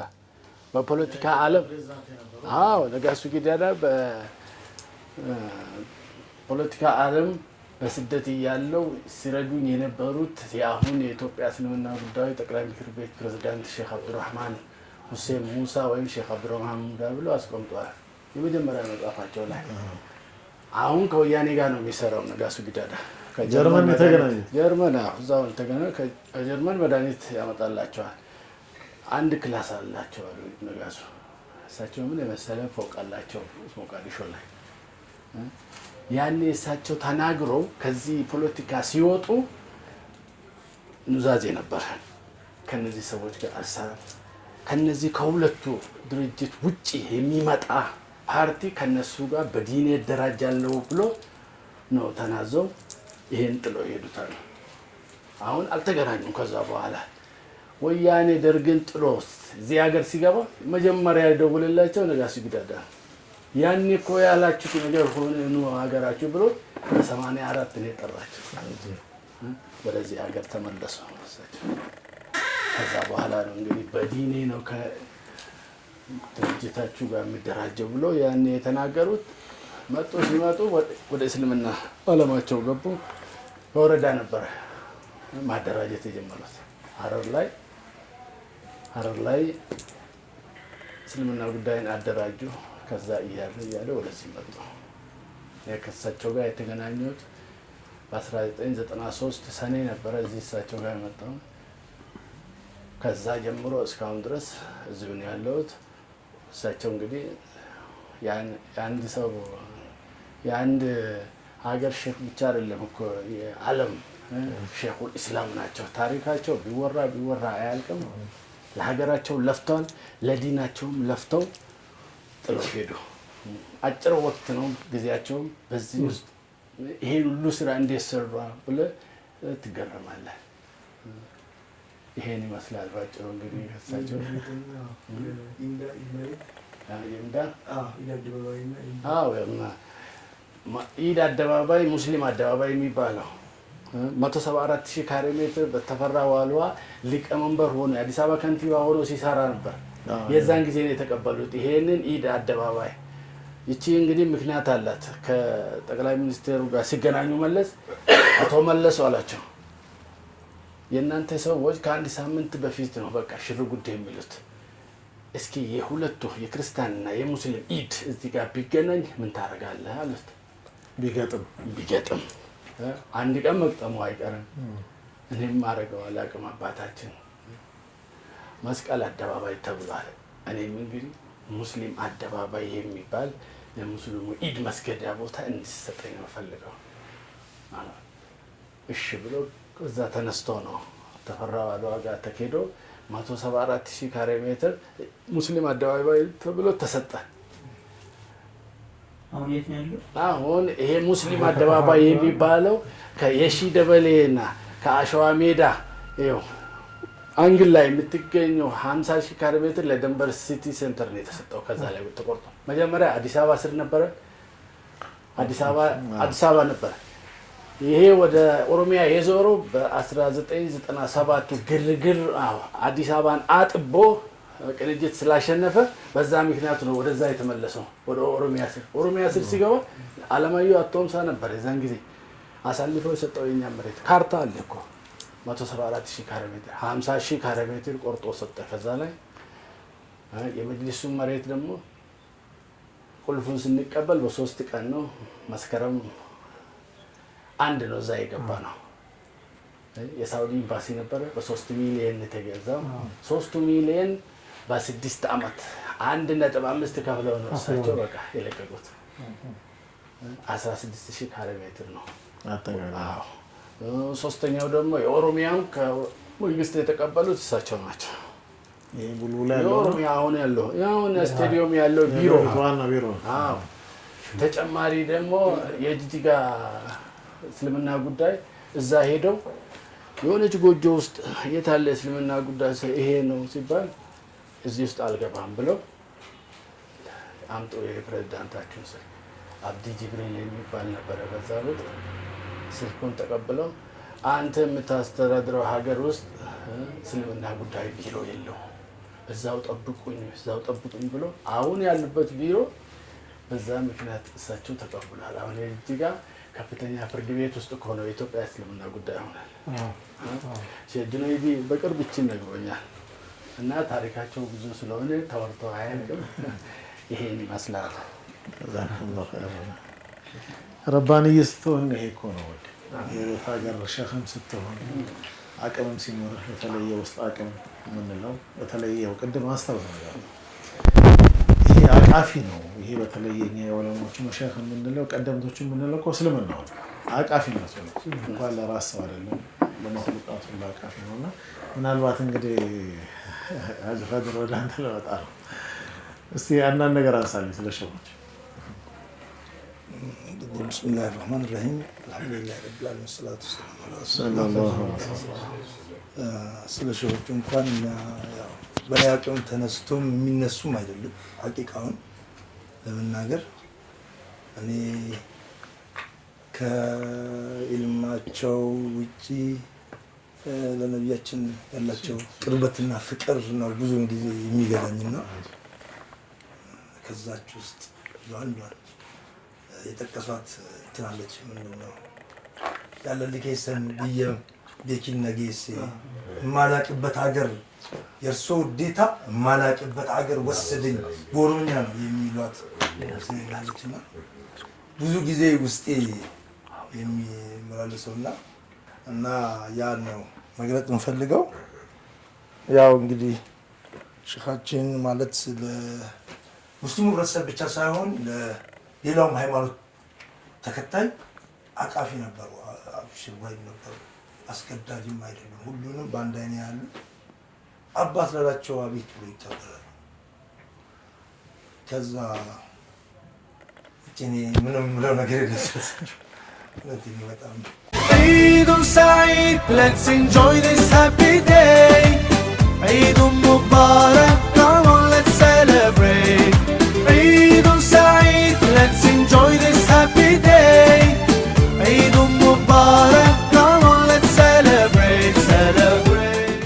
በፖለቲካ ዓለም ነጋሱ ጊዳዳ በፖለቲካ ዓለም በስደት እያለው ሲረዱኝ የነበሩት የአሁን የኢትዮጵያ እስልምና ጉዳዮች ጠቅላይ ምክር ቤት ፕሬዝዳንት ሼክ አብዱራህማን ሁሴን ሙሳ ወይም ሼክ አብዱራህማን ሙዳ ብለው አስቀምጧል። የመጀመሪያ መጽሐፋቸው ላይ አሁን ከወያኔ ጋር ነው የሚሰራው ነጋሶ ጊዳዳ። ጀርመን የተገናኙ ጀርመን እዛው ተገናኙ። ከጀርመን መድኃኒት ያመጣላቸዋል። አንድ ክላስ አላቸው አሉ ነጋሶ። እሳቸው ምን የመሰለ ፎቅ አላቸው ሞቃዲሾ ላይ። ያኔ እሳቸው ተናግረው ከዚህ ፖለቲካ ሲወጡ ኑዛዜ ነበር። ከነዚህ ሰዎች ጋር አልሰራም፣ ከነዚህ ከሁለቱ ድርጅት ውጪ የሚመጣ ፓርቲ ከነሱ ጋር በዲኔ እደራጃለሁ ብሎ ነው ተናዘው ይሄን ጥለው ይሄዱታል። አሁን አልተገናኙም። ከዛ በኋላ ወያኔ ደርግን ጥሎ እዚህ ሀገር ሲገባ መጀመሪያ ያደውልላቸው ነጋሶ ጊዳዳ ያኔ እኮ ያላችሁት ነገር ሆነ ነው ሀገራችሁ ብሎ በ84 ነው የጠራቸው። ወደዚህ ሀገር ተመለሱ። ከዛ በኋላ ነው እንግዲህ በዲኔ ነው ከድርጅታችሁ ጋር የሚደራጀው ብሎ ያኔ የተናገሩት። መጡ። ሲመጡ ወደ እስልምና ዓለማቸው ገቡ። በወረዳ ነበረ ማደራጀት የጀመሩት ሀረር ላይ እስልምና ጉዳይን አደራጁ። ከዛ እያለ ወደዚህ መጡ። ከእሳቸው ጋር የተገናኙት በ1993 ሰኔ ነበረ እዚህ እሳቸው ጋር የመጣው። ከዛ ጀምሮ እስካሁን ድረስ እዚሁ ነው ያለሁት። እሳቸው እንግዲህ የአንድ ሰው የአንድ ሀገር ሼክ ብቻ አይደለም እኮ የዓለም ሼኹል ኢስላም ናቸው። ታሪካቸው ቢወራ አያልቅም። ለሀገራቸው ለፍተዋል፣ ለዲናቸውም ለፍተው ጥለው ሄዱ። አጭር ወቅት ነው ጊዜያቸውም። በዚህ ውስጥ ይሄን ሁሉ ስራ እንዴት ሰራ ብለህ ትገረማለህ። ይሄን ይመስላል ባጭሩ እንግዲህ ከሳቸው ኢድ አደባባይ ሙስሊም አደባባይ የሚባለው 174,000 ካሬ ሜትር በተፈራ ዋልዋ ሊቀመንበር ሆኖ የአዲስ አበባ ከንቲባ ሆኖ ሲሰራ ነበር። የዛን ጊዜ ነው የተቀበሉት ይሄንን ኢድ አደባባይ። ይቺ እንግዲህ ምክንያት አላት። ከጠቅላይ ሚኒስትሩ ጋር ሲገናኙ መለስ አቶ መለስ አላቸው የእናንተ ሰዎች ከአንድ ሳምንት በፊት ነው በቃ ሽር ጉዳይ የሚሉት። እስኪ የሁለቱ የክርስቲያንና የሙስሊም ኢድ እዚህ ጋር ቢገናኝ ምን ታደርጋለህ አሉት። ቢገጥም አንድ ቀን መቅጠሙ አይቀርም። እኔም አደረገው አላውቅም። አባታችን መስቀል አደባባይ ተብሏል። እኔም እንግዲህ ሙስሊም አደባባይ የሚባል ለሙስሊሙ ኢድ መስገጃ ቦታ እንዲሰጠኝ ነው ፈልገው። እሺ ብሎ ከዛ ተነስቶ ነው ተፈራ ዋልዋ ጋር ተኬዶ 174,000 ካሬ ሜትር ሙስሊም አደባባይ ተብሎ ተሰጠ። አሁን የት ነው ያለው? አሁን ይሄ ሙስሊም አደባባይ የሚባለው ከየሺ ደበሌና ከአሸዋ ሜዳ ይኸው አንግል ላይ የምትገኘው 50,000 ካሬ ሜትር ለደንበር ሲቲ ሴንተር ነው የተሰጠው። ከዛ ላይ ተቆርጦ መጀመሪያ አዲስ አበባ ስር ነበረ። አዲስ አበባ ነበረ። ይሄ ወደ ኦሮሚያ የዞረው በ1997 ግርግር አዲስ አበባን አጥቦ ቅንጅት ስላሸነፈ በዛ ምክንያት ነው ወደዛ የተመለሰው ወደ ኦሮሚያ ስር ሲገባ አለማየሁ አቶምሳ ነበር የዛን ጊዜ አሳልፈው የሰጠው የኛ መሬት ካርታ አለ እኮ 174,000 ካሬ ሜትር 50,000 ካሬ ሜትር ቆርጦ ሰጠ። ከዛ ላይ የመጅሊሱ መሬት ደግሞ ቁልፉን ስንቀበል በ3 ቀን ነው መስከረም 1 ነው እዛ የገባ ነው። የሳውዲ ኤምባሲ ነበረ በ3 ሚሊዮን የተገዛው። 3 ሚሊዮን በ6 አመት 1.5 ከፍለው ነው እሳቸው በቃ የለቀቁት። 16,000 ካሬ ሜትር ነው። አዎ ሶስተኛው ደግሞ የኦሮሚያን ከመንግስት የተቀበሉት እሳቸው ናቸው። ይሄ ቡልቡላ የኦሮሚያ አሁን ያለው ስታዲየም ያለው ቢሮ ዋና ቢሮ። አዎ ተጨማሪ ደግሞ የጅጅጋ እስልምና ጉዳይ እዛ ሄደው የሆነች ጎጆ ውስጥ የታለ እስልምና ጉዳይ ይሄ ነው ሲባል እዚህ ውስጥ አልገባም ብለው አምጦ የፕሬዝዳንታችን ስልክ አብዲ ጅብሪል የሚባል ነበረ። በዛ ወቅት ስልኩን ተቀብለው አንተ የምታስተዳድረው ሀገር ውስጥ እስልምና ጉዳይ ቢሮ የለው እዛው ጠብቁኝ ብሎ አሁን ያሉበት ቢሮ በዛ ምክንያት እሳቸው ተቀብሏል። አሁን የጅጅጋ ከፍተኛ ፍርድ ቤት ውስጥ ከሆነው የኢትዮጵያ እስልምና ጉዳይ ሆናል። ጁነይዲ በቅርብ ይችን ነግሮኛል እና ታሪካቸው ብዙ ስለሆነ ተወርቶ አያልቅም። ይሄን ይመስላል። ረባንዬ ስትሆን ይሄ እኮ ነው የቤት ሀገር ሸኽም ስትሆን አቅምም ሲኖርህ በተለይ የውስጥ አቅም የምንለው በተለይ ያው ቅድም አስታውስ ነገር ነው። ይሄ አቃፊ ነው። ይሄ በተለይ የኛ የዑለሞች መሸኽ የምንለው ቀደምቶች የምንለው እኮ እስልምናው አቃፊነት ነው። እንኳን ለራስ ሰው አይደለም ለመخلوقات ሁሉ አቃፊ ነውና ምናልባት እንግዲህ አጅፋድር ወደ አንተ ለወጣ ነው። እስቲ አንዳንድ ነገር አንሳልኝ ስለ ሸኾች። ብስሚላህ ራህማን ራሂም አልሐምዱሊላህ ረብል ዓለሚን ሰላቱ ወሰላሙ ስለ ሸኾች እንኳን በላያቸውን ተነስቶም የሚነሱም አይደሉም። ሐቂቃውን ለመናገር እኔ ከኢልማቸው ውጪ ለነቢያችን ያላቸው ቅርበትና ፍቅር ነው ብዙውን ጊዜ የሚገዛኝና ከዛች ውስጥ አንዷን የጠቀሷት ትናለች። ምንድነው ያለልኝ ከሰን ብየም ቤኪን ነገስ ማላቅበት ሀገር የእርሶ ውዴታ ማላቅበት ሀገር ወሰደኝ በኦሮምኛ ነው የሚሏት ስለናለችና ብዙ ጊዜ ውስጤ የሚመላለሰውና እና ያ ነው መግለጽ እንፈልገው። ያው እንግዲህ ሸኻችን ማለት ለሙስሊሙ ህብረተሰብ ብቻ ሳይሆን ለሌላውም ሃይማኖት ተከታይ አቃፊ ነበሩ፣ አብሽርባይ ነበሩ፣ አስገዳጅም አይደሉም። ሁሉንም በአንድ አይነት ያሉ አባት ላላቸው አቤት ብሎ ይቀበላሉ። ከዛ እኔ ምንም ምለው ነገር የለም። Eid Saeed, let's enjoy this happy day.